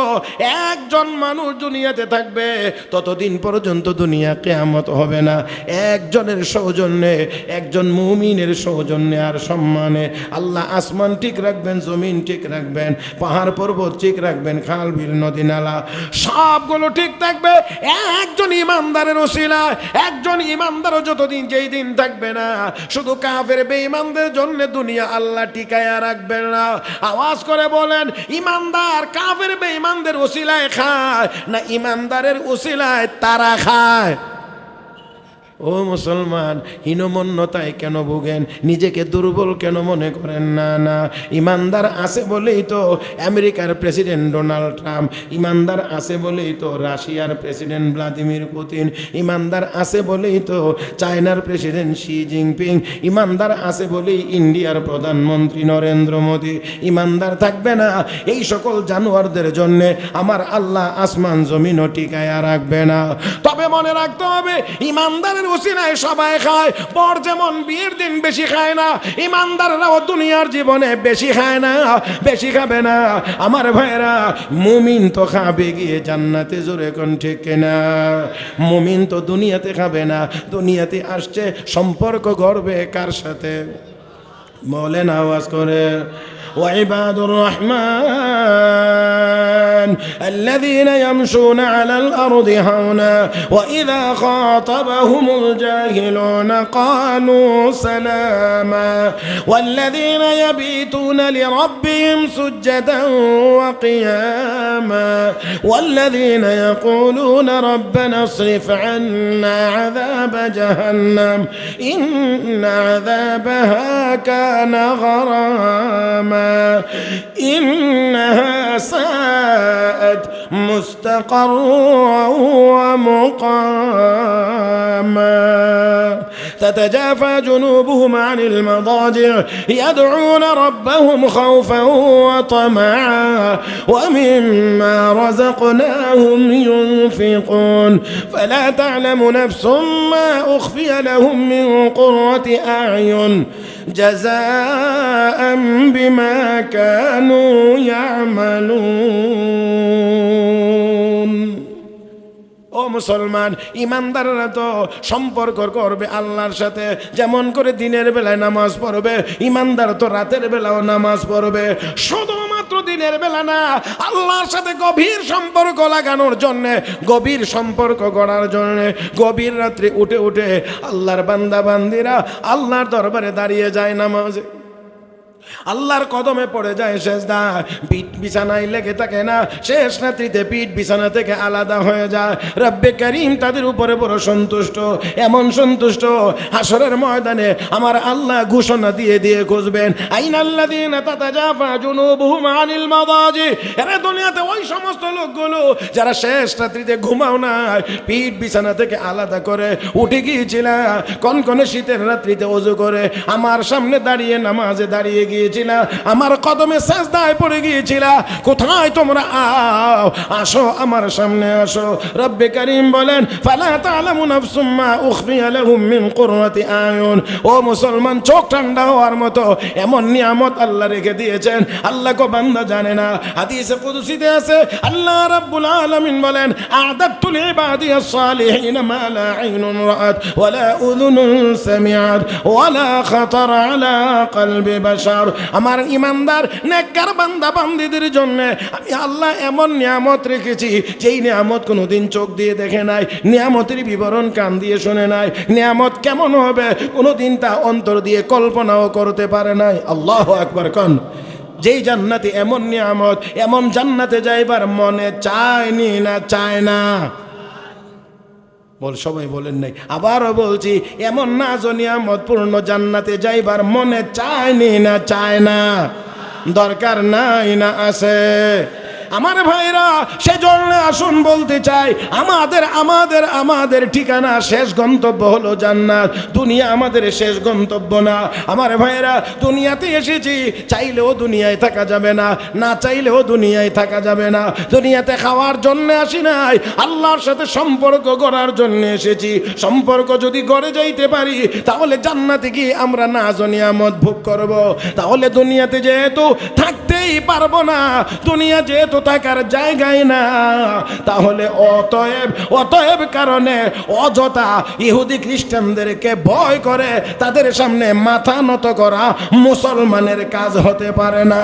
একজন মানুষ দুনিয়াতে থাকবে ততদিন পর্যন্ত দুনিয়া কিয়ামত হবে না। একজনের সৌজন্যে, একজন মুমিনের সৌজন্যে আর সম্মানে আল্লাহ আসমান ঠিক রাখবেন, জমিন ঠিক রাখবেন, পাহাড় পর্বত ঠিক রাখবেন, খাল বিল নদী নালা সবগুলো ঠিক থাকবে একজন ইমানদারের ওসিলায়। একজন ইমানদারও যতদিন যেই দিন থাকবে না, শুধু কাফের বেঈমানদের জন্য দুনিয়া আল্লাহ টিকায়া রাখবেন না। আওয়াজ করে বলেন, ইমানদার কাফের বেঈমানদের ওসিলায় খায় না ইমানদারের ওসিলায় তারা খায়? ও মুসলমান, হীনমন্যতায় কেন ভোগেন? নিজেকে দুর্বল কেন মনে করেন? না না, ইমানদার আছে বলেই তো আমেরিকার প্রেসিডেন্ট ডোনাল্ড ট্রাম্প, ইমানদার আছে বলেই তো রাশিয়ার প্রেসিডেন্ট ভ্লাদিমির পুতিন, ইমানদার আছে বলেই তো চায়নার প্রেসিডেন্ট শি জিনপিং, ইমানদার আছে বলেই ইন্ডিয়ার প্রধানমন্ত্রী নরেন্দ্র মোদী। ইমানদার থাকবে না এই সকল জানোয়ারদের জন্যে আমার আল্লাহ আসমান জমিনও টিকায়া রাখবে না। তবে মনে রাখতে হবে, ইমানদারের ওসিলায় সবাই খায়। বর যেমন বিয়ের দিন বেশি খায় না, ইমানদাররাও দুনিয়ার জীবনে বেশি খায় না, বেশি খাবে না। আমার ভাইরা, মুমিন তো খাবে গিয়ে জান্নাতে, জোরে কোন ঠিক কিনা? মুমিন তো দুনিয়াতে খাবে না, দুনিয়াতে আসছে সম্পর্ক গড়বে কার সাথে? বলেন আওয়াজ করে। وعباد الرحمن الذين يمشون على الأرض هونا وإذا خاطبهم الجاهلون قالوا سلاما والذين يبيتون لربهم سجدا وقياما والذين يقولون ربنا اصرف عنا عذاب جهنم إن عذابها كان غراما إنها ساءت مستقرا ومقاما تتجافى جنوبهم عن المضاجع يدعون ربهم خوفا وطمعا ومما رزقناهم ينفقون فلا تعلم نفس ما أخفي لهم من قرة أعين جزاء بما كانوا يعملون। ও মুসলমান, ইমানদাররা তো সম্পর্ক করবে আল্লাহর সাথে। যেমন করে দিনের বেলায় নামাজ পড়বে, ইমানদার তো রাতের বেলাও নামাজ পড়বে। শুধুমাত্র দিনের বেলা না, আল্লাহর সাথে গভীর সম্পর্ক লাগানোর জন্য, গভীর সম্পর্ক গড়ার জন্য গভীর রাত্রে উঠে উঠে আল্লাহর বান্দা বান্দিরা আল্লাহর দরবারে দাঁড়িয়ে যায় নামাজে, আল্লাহর কদমে পড়ে যায় সেজদা। পিঠ বিছানায় লেগে থাকে না, শেষ রাত্রিতে পিঠ বিছানা থেকে আলাদা হয়ে যায়। রব্বে কারীম তাদের উপরে বড় সন্তুষ্ট, এমন সন্তুষ্ট হাসরের ময়দানে আমার আল্লাহ ঘোষণা দিয়ে দিয়ে খুঁজবেন, আইনাল্লাযীনা তাতাজাফা জুনুবুহুম আনিল মাদাজি। এরা দুনিয়াতে ওই সমস্ত লোকগুলো যারা শেষ রাত্রিতে ঘুমাও না, পিঠ বিছানা থেকে আলাদা করে উঠে গিয়েছিল কনকনে শীতের রাত্রিতে ওযু করে আমার সামনে দাঁড়িয়ে নামাজে দাঁড়িয়ে গিয়েছিলা, আমার কদমে সাজদায় পড়ে গিয়েছিলা, কোথায় তোমরা? আসো আমার সামনে আসো। রব্বে কারীম বলেন ফালা তা'লামু নাফসুম মা উখফিয়া লাহুম মিন কুররাতি আয়ুন। ও মুসলমান, চোখ ঠান্ডা হওয়ার মতো এমন নিয়ামত আল্লাহ রেখে দিয়েছেন, আল্লাহ কো বান্দা জানে না। হাদিসে কুদসিতে আছে আল্লাহ রাব্বুল আলামিন বলেন আ'দাতু লিইবাদিয়াস সালিহিন মা লা আইনুন রাআত ওয়া লা উযুনুন সামিআত ওয়া লা খাতারা আলা কলবি বাশার। আমার ঈমানদার নেককার বান্দা বান্দীদের জন্য আমি আল্লাহ এমন নিয়ামত রেখেছি যেই নিয়ামত কোনোদিন চোখ দিয়ে দেখে নাই, নিয়ামতের বিবরণ কান দিয়ে শুনে নাই, নিয়ামত কেমন হবে কোনোদিন তা অন্তর দিয়ে কল্পনাও করতে পারে নাই। আল্লাহু আকবার কোন। যেই জান্নাতে এমন নিয়ামত, এমন জান্নাতে যাইবার মনে চায়নি না চায় না? বল, সবাই বলেন নাই। আবারও বলছি, এমন নাজ নিয়ামত পূর্ণ জান্নাতে যাইবার মনে চায়নি না চায় না? দরকার নাই না আছে? আমার ভাইরা, সেজন্য আসুন বলতে চাই, আমাদের ঠিকানা, শেষ গন্তব্য হলো জান্নাত। দুনিয়া আমাদের শেষ গন্তব্য না। আমার ভাইরা, দুনিয়াতে এসেছি, চাইলেও দুনিয়ায় থাকা যাবে না, না চাইলেও দুনিয়ায় থাকা যাবে না। দুনিয়াতে খাওয়ার জন্য আসি নাই, আল্লাহর সাথে সম্পর্ক গড়ার জন্য এসেছি। সম্পর্ক যদি গড়ে যাইতে পারি, তাহলে জান্নাতে গিয়ে আমরা নাজ নিয়ামত ভোগ করব। তাহলে দুনিয়াতে যেহেতু থাকতেই পারবো না, দুনিয়া যেহেতু থাকার জায়গায় না, তাহলে অতএব কারণে অযথা ইহুদি খ্রিস্টানদেরকে ভয় করে তাদের সামনে মাথা নত করা মুসলমানের কাজ হতে পারে না।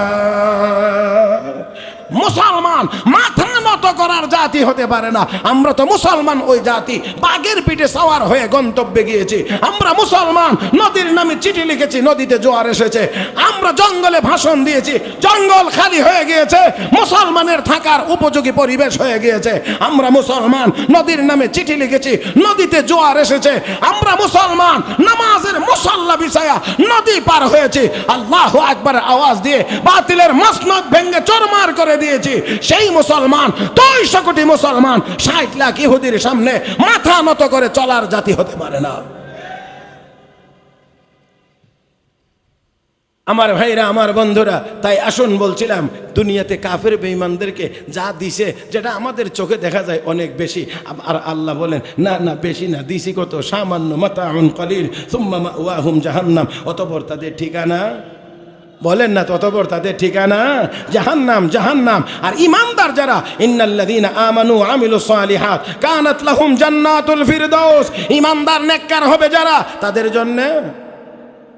মুসলমান মাথা নত করার জাতি হতে পারে না। আমরা তো মুসলমান ওই জাতি, বাঘের পিঠে সওয়ার হয়ে গন্তব্যে গিয়েছি। আমরা মুসলমান নদীর নামে চিঠি লিখেছি, নদীতে জোয়ার এসেছে। আমরা জঙ্গলে ভাষণ দিয়েছি, জঙ্গল খালি হয়ে গিয়েছে, মুসলমানের থাকার উপযোগী পরিবেশ হয়ে গিয়েছে। আমরা মুসলমান নদীর নামে চিঠি লিখেছি, নদীতে জোয়ার এসেছে। আমরা মুসলমান নামাজের মুসাল্লা বিছায়া নদী পার হয়েছি, আল্লাহু আকবারের আওয়াজ দিয়ে বাতিলের মসনদ ভেঙে চরমার করে দিয়েছি। সেই মুসলমান 200 কোটি মুসলমান 60 লাখ ইহুদির সামনে মাথা নত করে চলার জাতি হতে পারে না। আমার ভাইরা, আমার বন্ধুরা, তাই আসুন বলছিলাম, দুনিয়াতে কাফের বেঈমানদেরকে যা দিছে, যেটা আমাদের চোখে দেখা যায় অনেক বেশি, আর আল্লাহ বলেন না না বেশি না, দিছি কত সামান্য, মাতাউন কলিল সুম্মা মাওয়াহুম জাহান্নাম। অতঃপর তাদের ঠিকানা, বলেন না, ততপর তাদের ঠিকানা জাহান্নাম, জাহান্নাম। আর ঈমানদার যারা, ইন্নাল্লাযীনা আমানু ওয়া আমিলুস সালিহাত কানাত লাহুম জান্নাতুল ফিরদাউস। ঈমানদার নেককার হবে যারা, তাদের জন্য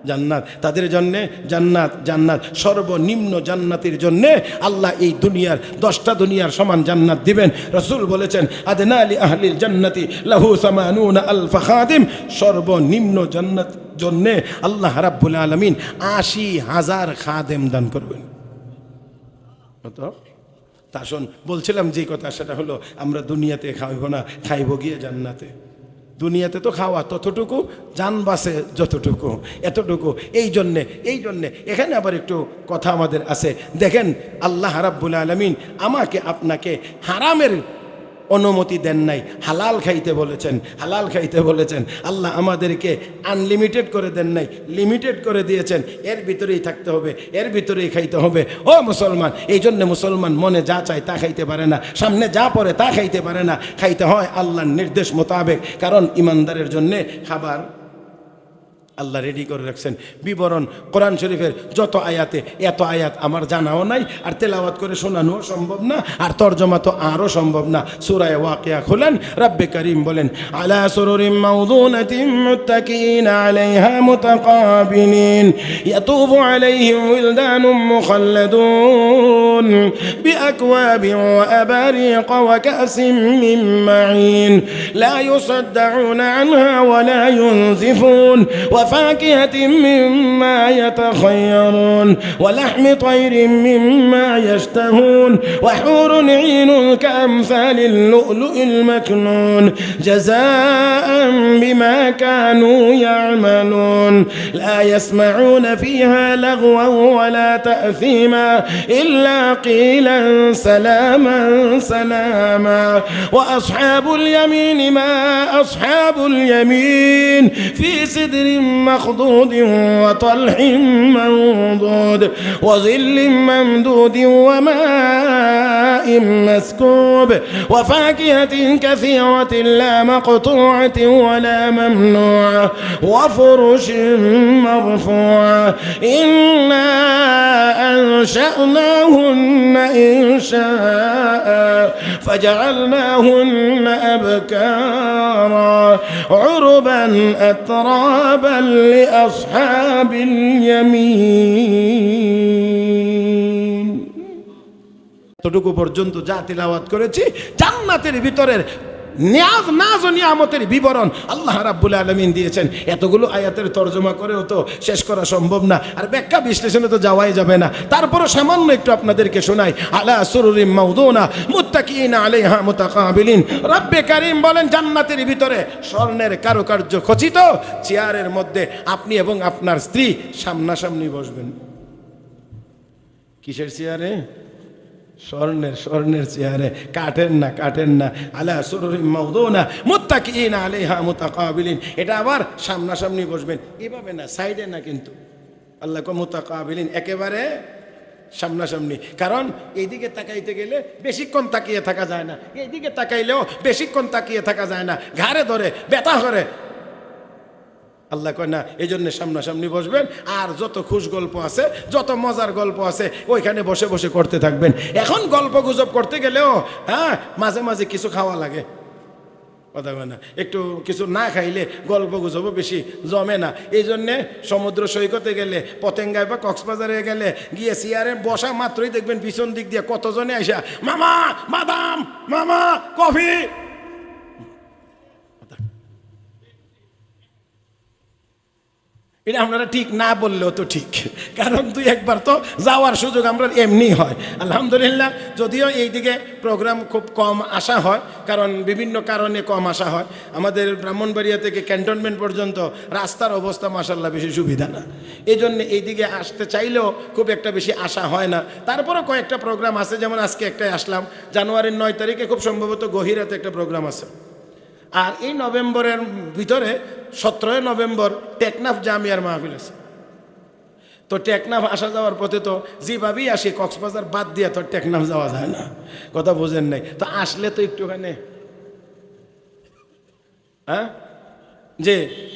জান্নাত, তাদের জন্য জান্নাত, জান্নাত। সর্বনিম্ন জান্নাতের জন্য আল্লাহ এই দুনিয়ার 10টা দুনিয়ার সমান জান্নাত দিবেন। রাসূল বলেছেন আদনা লি আহলিল জান্নাতি লাহু 80 আলফ খাদিম। সর্বনিম্ন জান্নাত জন্য আল্লাহ রাব্বুল আলামিন 80,000 খাদেম দান করবেন। তো তাশন বলছিলাম যে কথা, সেটা হলো আমরা দুনিয়াতে খাইব না, খাইব গিয়ে জান্নাতে। দুনিয়াতে তো খাওয়া ততটুকু, জান বাসে যতটুকু, এতটুকু। এই জন্যে এখানে আবার একটু কথা আমাদের আছে। দেখেন, আল্লাহ রাব্বুল আলামিন আমাকে আপনাকে হারামের অনুমতি দেন নাই, হালাল খাইতে বলেছেন, হালাল খাইতে বলেছেন। আল্লাহ আমাদেরকে আনলিমিটেড করে দেন নাই, লিমিটেড করে দিয়েছেন। এর ভিতরেই থাকতে হবে, এর ভিতরেই খাইতে হবে। ও মুসলমান, এই জন্য মুসলমান মনে যা চায় তা খাইতে পারে না, সামনে যা পড়ে তা খাইতে পারে না। খাইতে হয় আল্লাহর নির্দেশ মোতাবেক, কারণ ইমানদারের জন্যে খাবার আল্লাহ রেডি করে রাখছেন। বিবরণ কোরআন শরীফের যত আয়াতে, এত আয়াত আমার জানাও নাই, আর তেলাওয়াত করে শোনানো সম্ভব না, আর তরজমা তো আরও সম্ভব না। সূরা ওয়াকিয়া খুলেন, রব্বে করিম বলেন আলা সুরুরিম মাউযুনাতিন মুত্তাকিনা আলাইহা মুতাকাবিলিন ইয়াতুফু আলাইহিম উলদানুম মুখাল্লাদুন বিআকওয়াবিন ওয়া আবারিক ওয়া কাসিম মিন মাঈন লা ইউসাদ্দাউনা আনহা ওয়া লা ইউনজিফুন وفاكهة مما يتخيرون ولحم طير مما يشتهون وحور عين كأمثال اللؤلؤ المكنون جزاء بما كانوا يعملون لا يسمعون فيها لغوا ولا تأثيما إلا قيلا سلاما سلاما وأصحاب اليمين ما أصحاب اليمين في سدر مخضود وطلح منضود وظل ممدود وماء مسكوب وفاكهة كثيرة لا مقطوعة ولا ممنوعة وفرش مرفوعة إنا أنشأناهن إنشاء فجعلناهن أبكارا عربا أترابا لأصحاب اليمين ততটুকু পর্যন্ত যা তিলাওয়াত করেছি জান্নাতের ভিতরের নাজ ও নিয়ামতের বিবরণ আল্লাহ রাব্বুল আলামিন দিয়েছেন। এতগুলো আয়াতের তরজমা করেও তো শেষ করা সম্ভব না, আর ব্যাখ্যা বিশ্লেষণে তো যাওয়াই যাবে না। তারপরও সামান্য একটু আপনাদেরকে শোনাই। আলা সুরুরিম মাউদুনা মুত্তাকিনা আলাইহা মুতাকাবিলিন। রব্বে কারীম বলেন জান্নাতের ভিতরে স্বর্ণের কারুকার্য খচিত চেয়ারের মধ্যে আপনি এবং আপনার স্ত্রী সামনাসামনি বসবেন। কিসের চেয়ারে? স্বর্ণের চেয়ারে, কাঠের না। আলা সুরুরিম মাউদুনা মুত্তাকিনা আলাইহা মুতাকাবিলিন। এটা আবার সামনাসামনি বসবেন, এভাবে না, সাইডে না, কিন্তু আল্লাহ কো মুতাকাবিলিন, একেবারে সামনাসামনি। কারণ এইদিকে তাকাইতে গেলে বেশিক্ষণ তাকিয়ে থাকা যায় না, এইদিকে তাকাইলেও বেশিক্ষণ তাকিয়ে থাকা যায় না, ঘাড়ে ধরে ব্যথা করে। আল্লাহ কয় না, এই জন্য সামনাসামনি বসবেন। আর যত খুশ গল্প আছে, যত মজার গল্প আছে ওইখানে বসে বসে করতে থাকবেন। এখন গল্প গুজব করতে গেলেও মাঝে মাঝে কিছু খাওয়া লাগে, কথা বলে না, একটু কিছু না খাইলে গল্প গুজবও বেশি জমে না। এই জন্যে সমুদ্র সৈকতে গেলে, পতেঙ্গায় বা কক্সবাজারে গেলে গিয়ে চেয়ারে বসা মাত্রই দেখবেন পিছন দিক দিয়ে কতজনে আইসা মামা বাদাম, মামা কফি। এটা আপনারা ঠিক না বললেও তো ঠিক, কারণ দুই একবার তো যাওয়ার সুযোগ আমরা এমনি হয়। আলহামদুলিল্লাহ, যদিও এই দিকে প্রোগ্রাম খুব কম আসা হয়, কারণ বিভিন্ন কারণে কম আসা হয়। আমাদের ব্রাহ্মণবাড়িয়া থেকে ক্যান্টনমেন্ট পর্যন্ত রাস্তার অবস্থা মাশাআল্লাহ বেশি সুবিধা না, এই জন্য এই দিকে আসতে চাইলেও খুব একটা বেশি আসা হয় না। তারপরেও কয়েকটা প্রোগ্রাম আছে, যেমন আজকে একটাই আসলাম, জানুয়ারির 9 তারিখে খুব সম্ভবত গহিরাতে একটা প্রোগ্রাম আছে। আর এই নভেম্বরের ভিতরে 17 নভেম্বর টেকনাফ জামিয়ার মাহফিল আছে। তো টেকনাফ আসা যাওয়ার পথে তো যেভাবেই আসি, কক্সবাজার বাদ দিয়ে তো টেকনাফ যাওয়া যায় না, কথা বোঝেন নাই? তো আসলে তো একটুখানি যে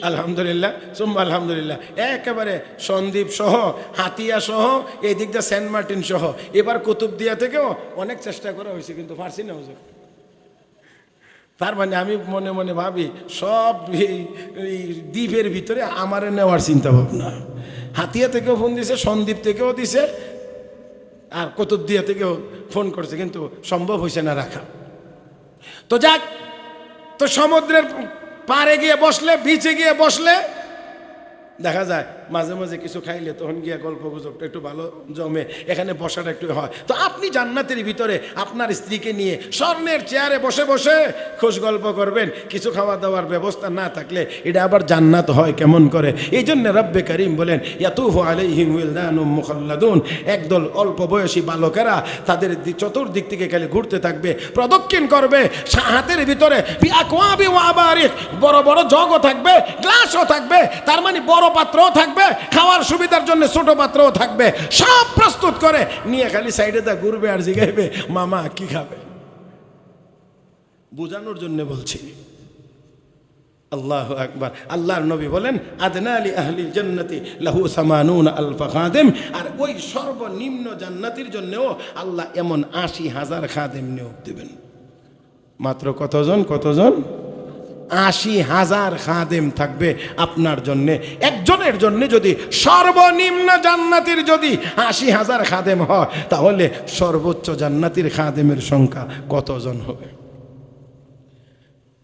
আলহামদুলিল্লাহ সুম্মা আলহামদুলিল্লাহ, একেবারে সন্দ্বীপ সহ, হাতিয়া সহ, এই দিক দিয়ে সেন্ট মার্টিন সহ, এবার কুতুবদিয়া থেকেও অনেক চেষ্টা করা হয়েছে, কিন্তু পারছি না হুজুর। তার মানে আমি মনে মনে ভাবি সব এই দ্বীপের ভিতরে আমারে নেওয়ার চিন্তা ভাবনা। হাতিয়া থেকেও ফোন দিছে, সন্দ্বীপ থেকেও দিছে, আর কুতুবদিয়া থেকেও ফোন করছে, কিন্তু সম্ভব হয়েছে না রাখা। তো যাক, তো সমুদ্রের পাড়ে গিয়ে বসলে, বিচে গিয়ে বসলে দেখা যায় মাঝে মাঝে কিছু খাইলে তখন গিয়ে গল্প গুজবটা একটু ভালো জমে, এখানে বসাটা একটু হয়। তো আপনি জান্নাতের ভিতরে আপনার স্ত্রীকে নিয়ে স্বর্ণের চেয়ারে বসে বসে খুশ গল্প করবেন। কিছু খাওয়া দাওয়ার ব্যবস্থা না থাকলে এটা আবার জান্নাত হয় কেমন করে? এই জন্য রব্বে কারীম বলেন ইয়াতুফু আলাইহিম ওয়ালদানুম মুখাল্লাদুন, একদল অল্প বয়সী বালকেরা তাদের চতুর্দিক থেকে খালি ঘুরতে থাকবে, প্রদক্ষিণ করবে। হাতের ভিতরে বিআকওয়াবি ওয়া আবারিক, বড় বড় জগও থাকবে, গ্লাসও থাকবে, তার মানে বড় পাত্রও থাকবে, খাওয়ার সুবিধার জন্য ছোট পাত্রও থাকবে, সব প্রস্তুত করে নিয়ে খালি সাইডে দা ঘুরবে আর জিগাইবে মামা কি খাবে। বোঝানোর জন্য বলছি। আল্লাহু আকবার। আল্লাহর নবী বলেন আদনা লি আহলিল জান্নাতি লাহু 80 আলফা খাদেম, আর ওই সর্বনিম্ন জান্নাতির জন্যও আল্লাহ এমন 80,000 খাদেম নিয়োগ দেবেন। মাত্র কতজন? 80,000 খাদেম থাকবে আপনার জন্য। একজনের জন্য যদি সর্বনিম্ন জান্নাতির যদি 80,000 খাদেম হয়, তাহলে সর্বোচ্চ জান্নাতির খাদেমের সংখ্যা কতজন হবে?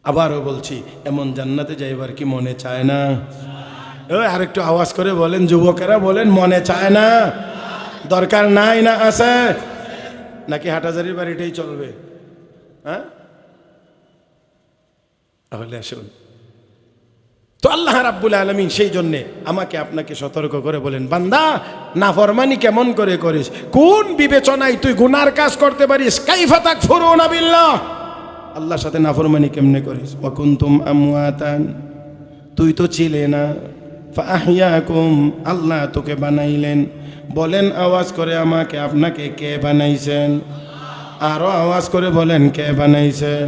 আবারও বলছি, এমন জান্নাতে যাইবার কি মনে চায় না? আরেকটু আওয়াজ করে বলেন, যুবকেরা বলেন, মনে চায় না? দরকার নাই না আছে? নাকি হাটাজারির বাড়িটাই চলবে? হ্যাঁ, তাহলে আসুন। তো আল্লাহ রাব্বুল আলামিন সেই জন্যে আমাকে আপনাকে সতর্ক করে বলেন, বান্দা নাফরমানি কেমন করে করিস, কোন বিবেচনায় তুই গুনার কাজ করতে পারিস? কাইফা তাকফুরুনা বিল্লাহ, আল্লাহর সাথে নাফরমানি কেমনে করিস? ওয়া কুনতুম আমওয়াতান, তুই তো ছিলে না, ফাআহইয়াকুম, আল্লাহ তোকে বানাইলেন। বলেন আওয়াজ করে আমাকে আপনাকে কে বানাইছেন? আরো আওয়াজ করে বলেন কে বানাইছেন?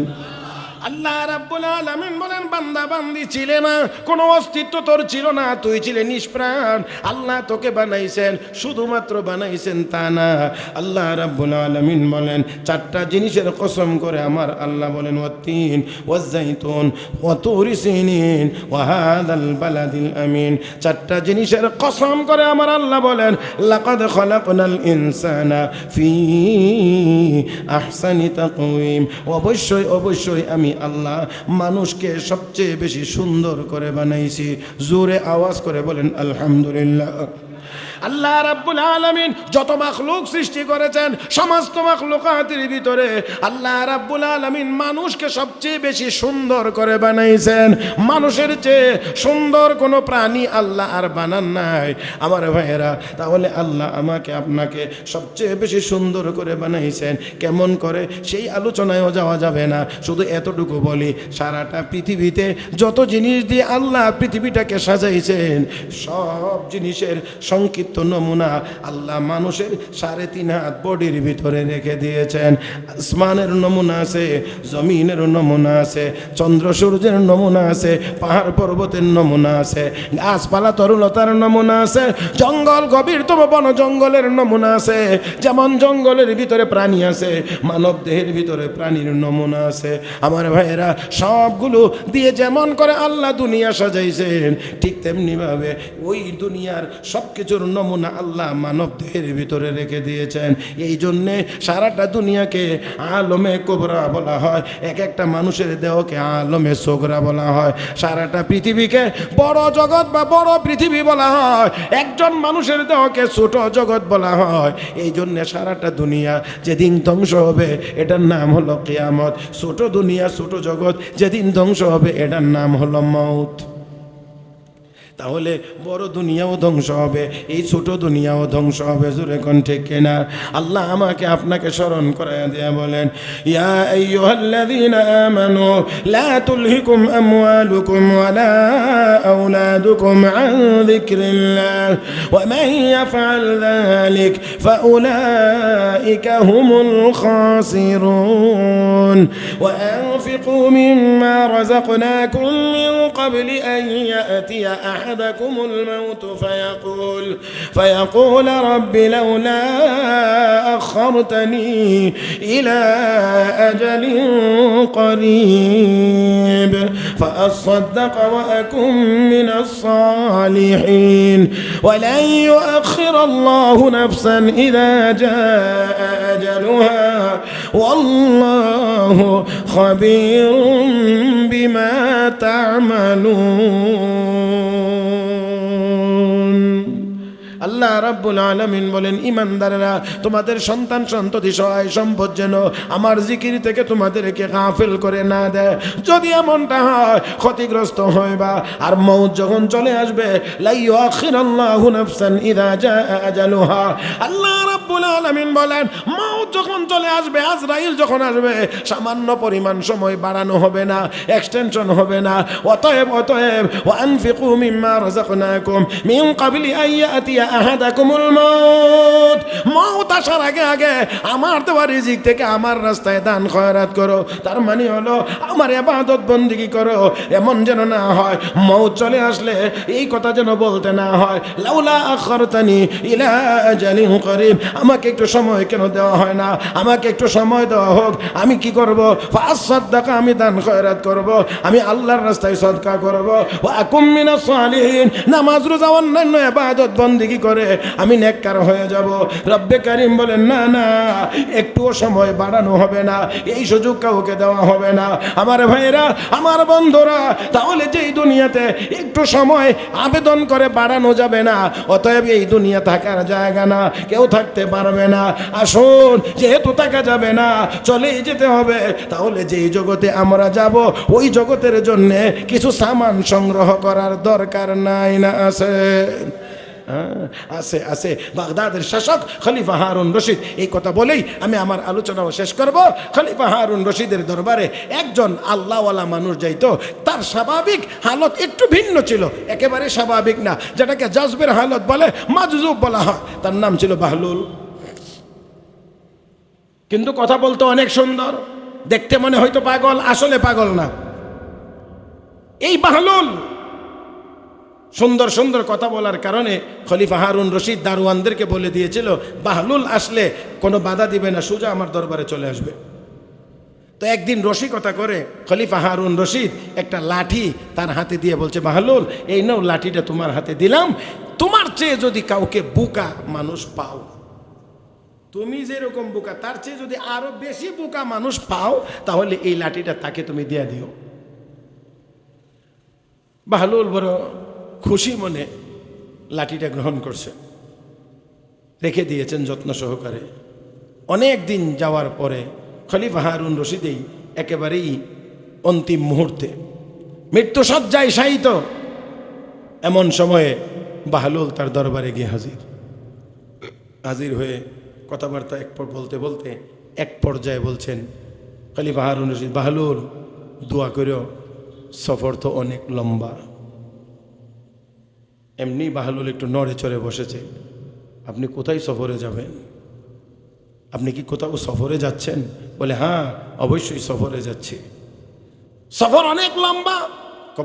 আল্লাহ রাব্বুল আলামিন বলেন, বান্দা বান্দি ছিলে না, কোনো অস্তিত্ব তোর ছিল না, তুই ছিলে নিষ্প্রাণ। আল্লাহ তোকে বানাইছেন, শুধুমাত্র বানাইছেন তা না। আল্লাহ রাব্বুল আলামিন বলেন, চারটা জিনিসের কসম করে আমার আল্লাহ বলেন, ওয়াত্তিন ওয়াজ্জাইতুন ওয়া তুরি সিনিন ওয়া হাযাল বালাদিল আমিন। চারটা জিনিসের কসম করে আমার আল্লাহ বলেন, লাকাদ খালাকনাল ইনসানা ফি আহসানি তাকওয়িম। অবশ্যই অবশ্যই আমি আল্লাহ মানুষকে সবচেয়ে বেশি সুন্দর করে বানাইছি। জোরে আওয়াজ করে বলেন আলহামদুলিল্লাহ। আল্লাহ রাব্বুল আলামিন যত মাখলুক সৃষ্টি করেছেন, সমস্ত মাখলুকাতের ভিতরে আল্লাহ রাব্বুল আলামিন মানুষকে সবচেয়ে বেশি সুন্দর করে বানাইছেন। মানুষের চেয়ে সুন্দর কোনো প্রাণী আল্লাহ আর বানান নাই আমার ভাইয়েরা। তাহলে আল্লাহ আমাকে আপনাকে সবচেয়ে বেশি সুন্দর করে বানাইছেন। কেমন করে সেই আলোচনায়ও যাওয়া যাবে না, শুধু এতটুকু বলি, সারাটা পৃথিবীতে যত জিনিস দিয়ে আল্লাহ পৃথিবীটাকে সাজাইছেন, সব জিনিসের সংক্ষিপ্ত নমুনা আল্লাহ মানুষের 3.5 হাত বডির ভিতরে রেখে দিয়েছেন। আসমানের নমুনা আছে, জমিনের নমুনা আছে, চন্দ্র সূর্যের নমুনা আছে, পাহাড় পর্বতের নমুনা আছে, গাছপালা তরুলতার নমুনা আছে, জঙ্গল গভীরতম বন জঙ্গলের নমুনা আছে। যেমন জঙ্গলের ভিতরে প্রাণী আছে, মানব দেহের ভিতরে প্রাণীর নমুনা আছে। আমার ভাইয়েরা, সবগুলো দিয়ে যেমন করে আল্লাহ দুনিয়া সাজাইছেন, ঠিক তেমনি ভাবে ওই দুনিয়ার সব কিছুর নমুনা আল্লাহ মানব দেহের ভিতরে রেখে দিয়েছেন। এই জন্যে সারাটা দুনিয়াকে আলমে কোবরা বলা হয়, এক একটা মানুষের দেহকে আলমে সোগরা বলা হয়। সারাটা পৃথিবীকে বড় জগৎ বা বড় পৃথিবী বলা হয়, একজন মানুষের দেহকে ছোট জগৎ বলা হয়। এই জন্যে সারাটা দুনিয়া যেদিন ধ্বংস হবে এটার নাম হলো কিয়ামত। ছোট দুনিয়া ছোট জগৎ যেদিন ধ্বংস হবে এটার নাম হলো মউত। তাহলে বড় দুনিয়াও ধ্বংস হবে, এই ছোট দুনিয়াও ধ্বংস হবে। জোরে কোন ঠিক কিনা? আল্লাহ আমাকে আপনাকে স্মরণ করায় দেয়া বলেন, ইয়া আইয়ুহাল্লাযীনা আমানু লা তুলহিকুম আমওয়ালুকুম ওয়ালা আওলাদুকুম আন যিকরিল্লাহ ওয়া মান ইয়াফআল যালিক ফাউলাইকা হুমুল খাসিরুন ওয়া আনফিকু মিম্মা রাযাকনাকুম মিন ক্বাবলি আন ইয়াতিয়া أحدكم الموت فيقول رب لولا أخرتني إلى أجل قريب فأصدق وأكن من الصالحين ولن يؤخر الله نفسا إذا جاء أجلها والله خبير بما تعملون। আল্লাহ রাব্বুল আলামিন বলেন, ইমানদারেরা, তোমাদের সন্তান সন্ততি সহায় সম্পদ যেন আমার জিকির থেকে তোমাদেরকে গাফিল করে না দেয়। যদি এমনটা হয় ক্ষতিগ্রস্ত হয় বা আর মউত যখন চলে আসবে, লা ইউআখিরুল্লাহু নাফসান ইযা জাআ আজালুহা। আল্লাহ রাব্বুল আলামিন বলেন, মউত যখন চলে আসবে, আজরাইল যখন আসবে, সামান্য পরিমাণ সময় বাড়ানো হবে না, এক্সটেনশন হবে না। অতএব ওয়া আনফিকু মিম্মা রাযাকনাকুম মিন ক্বাবলি আন ইয়াতিয়া আহাদাকুমুল মাউত। মউত আসার আগে আগে আমার দেওয়া রিজিক থেকে আমার রাস্তায় দান খয়রাত করো। তার মানে হলো আমার ইবাদত বন্দেগী করো। এমন যেন না হয় মউত চলে আসলে এই কথা যেন বলতে না হয়, লাউলা আখারতানি ইলা আজালিন করিব, আমাকে একটু সময় কেন দেওয়া হয় না, আমাকে একটু সময় দেওয়া হোক, আমি কি করব? ফাসাদদাকা, আমি দান খয়রাত করব, আমি আল্লাহর রাস্তায় সদকা করব। ওয়া আকুম মিনাস সালিহিন, নামাজ রোজা অন্যান্য ইবাদত বন্দেগী করে আমি নেককার হয়ে যাব। রব্বে কারীম বলেন, না না, একটুও সময় বাড়ানো হবে না, এই সুযোগ কাউকে দেওয়া হবে না। আমার ভাইয়েরা, আমার বন্ধুরা, তাহলে যেই দুনিয়াতে একটু সময় আবেদন করে বাড়ানো যাবে না, অতএব এই দুনিয়া থাকার জায়গা না, কেউ থাকতে পারবে না। আসুন, যেহেতু থাকা যাবে না, চলেই যেতে হবে, তাহলে যেই জগতে আমরা যাব ওই জগতের জন্য কিছু সামান সংগ্রহ করার দরকার নাই না আছে? আছে আছে বাগদাদের শাসক খলিফা হারুন রশিদ। এই কথা বলেই আমি আমার আলোচনাও শেষ করব। খলিফা হারুন রশিদের দরবারে একজন আল্লাহওয়ালা মানুষ যাইতো। তার স্বাভাবিক হালত একটু ভিন্ন ছিল, একেবারে স্বাভাবিক না, যেটাকে জাজবের হালত বলে, মাজজুব বলা হয়। তার নাম ছিল বাহলুল। কিন্তু কথা বলতো অনেক সুন্দর, দেখতে মনে হয়তো পাগল, আসলে পাগল না। এই বাহলুল সুন্দর সুন্দর কথা বলার কারণে খলিফা হারুন রশিদ দারোয়ানদেরকে বলে দিয়েছিল, বাহলুল আসলে কোনো বাধা দিবে না, সোজা আমার দরবারে চলে আসবে। তো একদিন রসিকতা করে খলিফা হারুন রশিদ একটা লাঠি তার হাতে দিয়ে বলছে, বাহলুল এই নাও লাঠিটা তোমার হাতে দিলাম, তোমার চেয়ে যদি কাউকে বোকা মানুষ পাও, তুমি যেরকম বোকা তার চেয়ে যদি আরো বেশি বোকা মানুষ পাও, তাহলে এই লাঠিটা তাকে তুমি দিয়ে দিও। বাহলুল বড় খুশি মনে লাঠিটা গ্রহণ করছে, রেখে দিয়েছেন যত্ন সহকারে। অনেক দিন যাওয়ার পরে খলিফা হারুন রশিদেই একেবারেই অন্তিম মুহূর্তে মৃত্যুসজ্জায় শায়িত, এমন সময়ে বাহলুল তার দরবারে গিয়ে হাজির হয়ে কথাবার্তা বলতে বলতে এক পর্যায়ে বলছেন খলিফা হারুন রশিদ, বাহলুল দোয়া করিও, সফর তো অনেক লম্বা। এমনি বাহলুল একটু নড়ে চড়ে বসেছে। আপনি কোথায় সফরে যাবেন? আপনি কি কোথাও সফরে যাচ্ছেন? বলে, হ্যাঁ অবশ্যই সফরে যাচ্ছি। সফর অনেক লম্বা?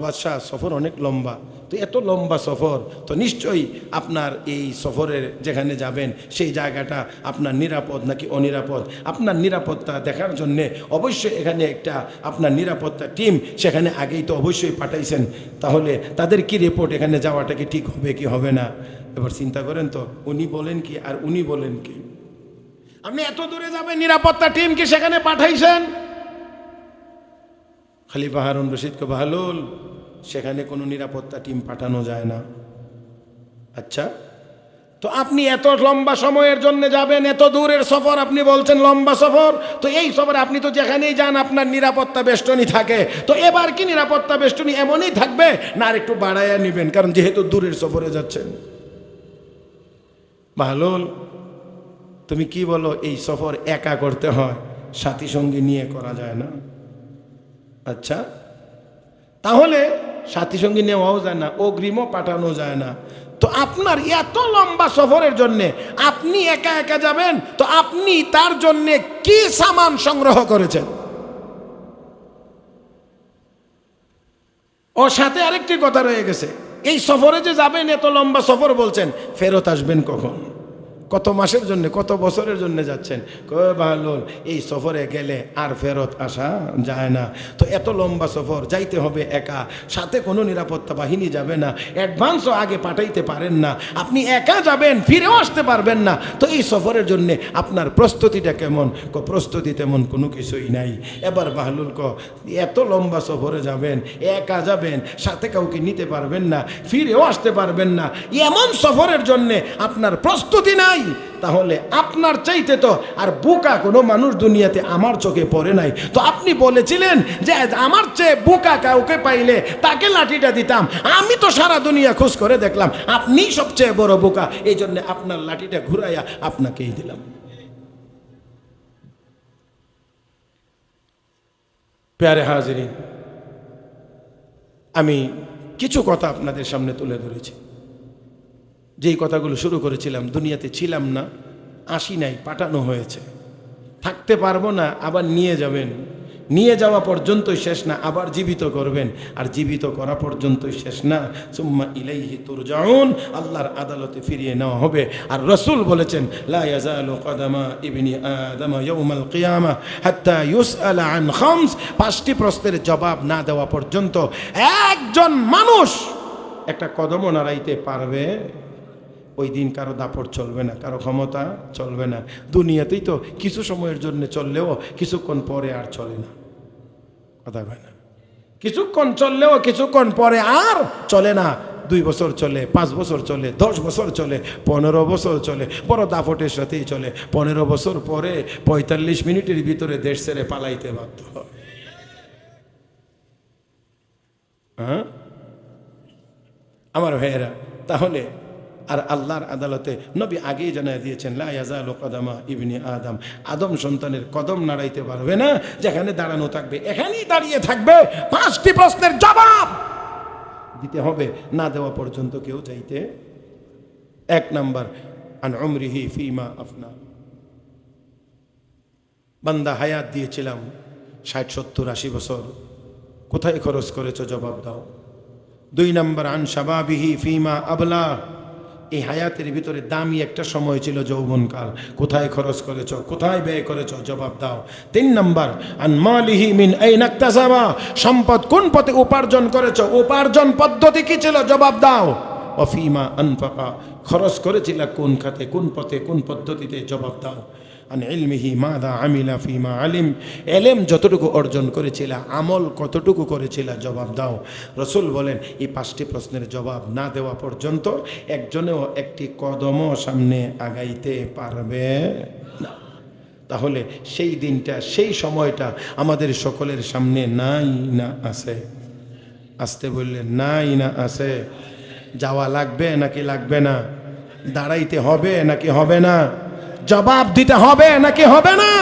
বাদশাহ সফর অনেক লম্বা। তো এত লম্বা সফর তো নিশ্চয়ই আপনার এই সফরের যেখানে যাবেন সেই জায়গাটা আপনার নিরাপদ নাকি অনিরাপদ? আপনার নিরাপত্তা দেখার জন্যে অবশ্যই এখানে একটা আপনার নিরাপত্তা টিম সেখানে আগেই তো অবশ্যই পাঠাইছেন, তাহলে তাদের কি রিপোর্ট এখানে যাওয়াটা কি ঠিক হবে কি হবে না? এবার চিন্তা করেন তো, উনি বলেন কি আর উনি বলেন কি? আপনি এত দূরে যাবেন, নিরাপত্তা টিম কি সেখানে পাঠাইছেন? খলিফা হারুন রশিদকে, বাহলুল সেখানে কোনো নিরাপত্তা টিম পাঠানো যায় না। আচ্ছা, তো আপনি এত লম্বা সময়ের জন্য যাবেন, এত দূরের সফর, আপনি বলছেন লম্বা সফর, তো এই সফরে আপনি তো যেখানেই যান আপনার নিরাপত্তা বেষ্টনী থাকে, তো এবার কি নিরাপত্তা বেষ্টনী এমনই থাকবে না আর একটু বাড়াইয়া নেবেন, কারণ যেহেতু দূরের সফরে যাচ্ছেন? বাহলুল তুমি কি বলো, এই সফর একা করতে হয়, সাথী সঙ্গী নিয়ে করা যায় না? আচ্ছা, তাহলে সাথী সঙ্গী নেওয়াও যায় না, অগ্রিমও পাঠানো যায় না, তো আপনার এত লম্বা সফরের জন্য আপনি একা একা যাবেন, তো আপনি তার জন্য কি সামান সংগ্রহ করেছেন? ও সাথে আরেকটি কথা রয়ে গেছে, এই সফরে যে যাবেন, এত লম্বা সফর বলছেন, ফেরত আসবেন কখন? কত মাসের জন্য, কত বছরের জন্য যাচ্ছেন? কয় বাহলুল এই সফরে গেলে আর ফেরত আসা যায় না, তো এত লম্বা সফর যাইতে হবে একা, সাথে কোনো নিরাপত্তা বাহিনী যাবে না, অ্যাডভান্সও আগে পাঠাইতে পারেন না, আপনি একা যাবেন, ফিরেও আসতে পারবেন না, তো এই সফরের জন্য আপনার প্রস্তুতিটা কেমন? প্রস্তুতি তেমন কোনো কিছুই নাই। এবার বাহলুল এত লম্বা সফরে যাবেন, একা যাবেন, সাথে কাউকে নিতে পারবেন না, ফিরেও আসতে পারবেন না, এমন সফরের জন্য আপনার প্রস্তুতি নাই, তাহলে আপনার চাইতে তো আর বোকা কোনো মানুষ দুনিয়াতে আমার চোখে পড়ে নাই। তো আপনি বলেছিলেন যে আমার চেয়ে বোকা কাউকে পাইলে তাকে লাঠিটা দিতাম, আমি তো সারা দুনিয়া খোঁজ করে দেখলাম আপনি সবচেয়ে বড় বোকা, এই জন্য আপনার লাঠিটা ঘুরাইয়া আপনাকেই দিলাম। প্যারে হাজিরিন, আমি কিছু কথা আপনাদের সামনে তুলে ধরেছি। যেই কথাগুলো শুরু করেছিলাম, দুনিয়াতে ছিলাম না, আসি নাই, পাঠানো হয়েছে, থাকতে পারবো না, আবার নিয়ে যাবেন, নিয়ে যাওয়া পর্যন্তই শেষ না, আবার জীবিত করবেন, আর জীবিত করা পর্যন্তই শেষ না, সুম্মা ইলাইহি তুরজাউন, আল্লাহর আদালতে ফিরিয়ে নেওয়া হবে। আর রাসূল বলেছেন, লা ইয়াজালু কদামা ইবনি আদম ইয়াউমাল কিয়ামা হাত্তা ইউসআলা আন খামস, 5টি প্রশ্নের জবাব না দেওয়া পর্যন্ত একজন মানুষ একটা কদমও নাড়াইতে পারবে ওই দিন কারো দাপট চলবে না, কারো ক্ষমতা চলবে না। দুনিয়াতেই তো কিছু সময়ের জন্য চললেও কিছুক্ষণ পরে আর চলে না, কথা হয় না, কিছুক্ষণ চললেও কিছুক্ষণ পরে আর চলে না। 2 বছর চলে, 5 বছর চলে, 10 বছর চলে, 15 বছর চলে, বড় দাপটের সাথেই চলে। 15 বছর পরে 45 মিনিটের ভিতরে দেশ ছেড়ে পালাইতে বাধ্য হয়। হ্যাঁ আমার ভাইয়েরা, তাহলে আর আল্লাহর আদালতে নবী আগেই জানিয়ে দিয়েছেন লা ইয়াজালু কদামা ইবনি আদম, আদম সন্তানের কদম নাড়াইতে পারবে না, যেখানে দাঁড়ানো থাকবে এখানেই দাঁড়িয়ে থাকবে। 5টি প্রশ্নের জবাব দিতে হবে, না দেওয়া পর্যন্ত কেউ চাইতে। 1 নাম্বার, আন উমরিহি ফিমা আফনা, বান্দা হায়াত দিয়েছিলাম 60, 70, 80 বছর, কোথায় খরচ করেছো জবাব দাও। 2 নাম্বার, আন শাবাবিহি ফিমা আবলা, এই হায়াতের ভিতরে দামি একটা সময় ছিল যৌবনকাল, কোথায় খরচ করেছো, কোথায় ব্যয় করেছো, জবাব দাও। 3 নাম্বার, আন মালিহি মিন আইনা ইকতাসাবা, সম্পদ কোন পথে উপার্জন করেছো, উপার্জন পদ্ধতি কি ছিল, জবাব দাও। ওয়া ফিমা আনফাকা, খরচ করেছিল কোন খাতে, কোন পথে, কোন পদ্ধতিতে, জবাব দাও। আন ইলমিহি মাযা আমিলা ফিমা আলিম, এলেম যতটুকু অর্জন করেছিল, আমল কতটুকু করেছিল, জবাব দাও। রসুল বলেন এই 5টি প্রশ্নের জবাব না দেওয়া পর্যন্ত একজনেও একটি কদমও সামনে আগাইতে পারবে না। তাহলে সেই দিনটা, সেই সময়টা আমাদের সকলের সামনে নাই না আছে? আসতে বললেন নাই না আছে? যাওয়া লাগবে নাকি লাগবে না? দাঁড়াইতে হবে নাকি হবে না? জবাব দিতে হবে নাকি হবে না?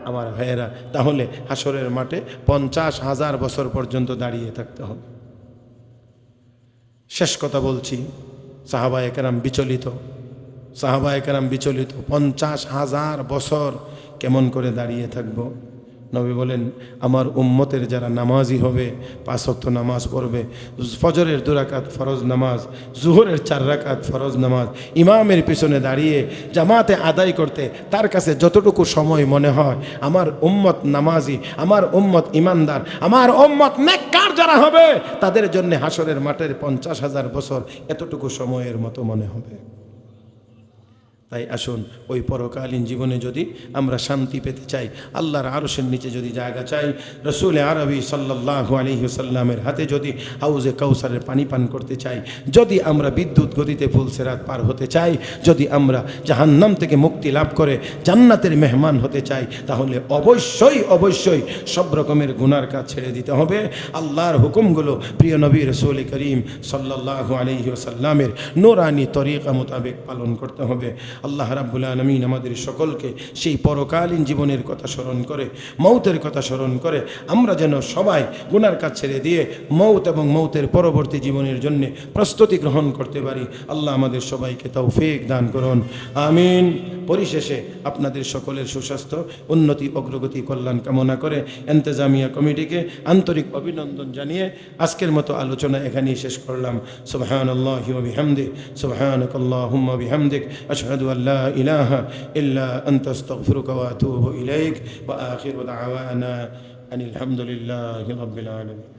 আমার ভাইয়েরা, তাহলে হাসরের মাঠে 50,000 বছর পর্যন্ত দাঁড়িয়ে থাকতে হবে। শেষ কথা বলছি, সাহাবায়ে কেরাম বিচলিত, 50,000 বছর কেমন করে দাঁড়িয়ে থাকবো? নবী বলেন আমার উম্মতের যারা নামাজি হবে, 5 ওয়াক্ত নামাজ পড়বে, ফজরের 2 রাকাত ফরজ নামাজ, জোহরের 4 রাকাত ফরজ নামাজ ইমামের পিছনে দাঁড়িয়ে জামাতে আদায় করতে তার কাছে যতটুকু সময় মনে হয়, আমার উম্মত নামাজি, আমার উম্মত ইমানদার, আমার উম্মত নেককার যারা হবে তাদের জন্য হাসরের মাঠের 50,000 বছর এতটুকু সময়ের মতো মনে হবে। তাই আসুন, ওই পরকালীন জীবনে যদি আমরা শান্তি পেতে চাই, আল্লাহর আরশের নিচে যদি জায়গা চাই, রসুল আরবি সাল্লাল্লাহু আলাইহি ওয়াসাল্লামের হাতে যদি হাউজে কাউসারের পানি পান করতে চাই, যদি আমরা বিদ্যুৎ গতিতে ফুলসিরাত পার হতে চাই, যদি আমরা জাহান্নাম থেকে মুক্তি লাভ করে জান্নাতের মেহমান হতে চাই, তাহলে অবশ্যই অবশ্যই সব রকমের গুনার কাজ ছেড়ে দিতে হবে। আল্লাহর হুকুমগুলো প্রিয় নবী রসুল করিম সাল্লাল্লাহু আলাইহি ওয়াসাল্লামের নূরানি তরিকা মোতাবেক পালন করতে হবে। আল্লাহ রাব্বুল আলামিন আমাদের সকলকে সেই পরকালীন জীবনের কথা স্মরণ করে, মৌতের কথা স্মরণ করে আমরা যেন সবাই গুনার কাজ ছেড়ে দিয়ে মৌত এবং মৌতের পরবর্তী জীবনের জন্য প্রস্তুতি গ্রহণ করতে পারি। আল্লাহ আমাদের সবাইকে তৌফিক দান করুন, আমিন। পরিশেষে আপনাদের সকলের সুস্বাস্থ্য, উন্নতি, অগ্রগতি, কল্যাণ কামনা করে ইন্তেজামিয়া কমিটিকে আন্তরিক অভিনন্দন জানিয়ে আজকের মতো আলোচনা এখানেই শেষ করলাম। সুবহানাল্লাহি ওয়া বিহামদিহি, সুবহানাকাল্লাহুম্মা বিহামদিক, আশহাদু আন লা ইলাহা ইল্লা আনতা আস্তাগফিরুকা ওয়া আতুবু ইলাইক, ওয়া আখিরু দাওয়ানা আনিল হামদুলিল্লাহি রাব্বিল আলামিন।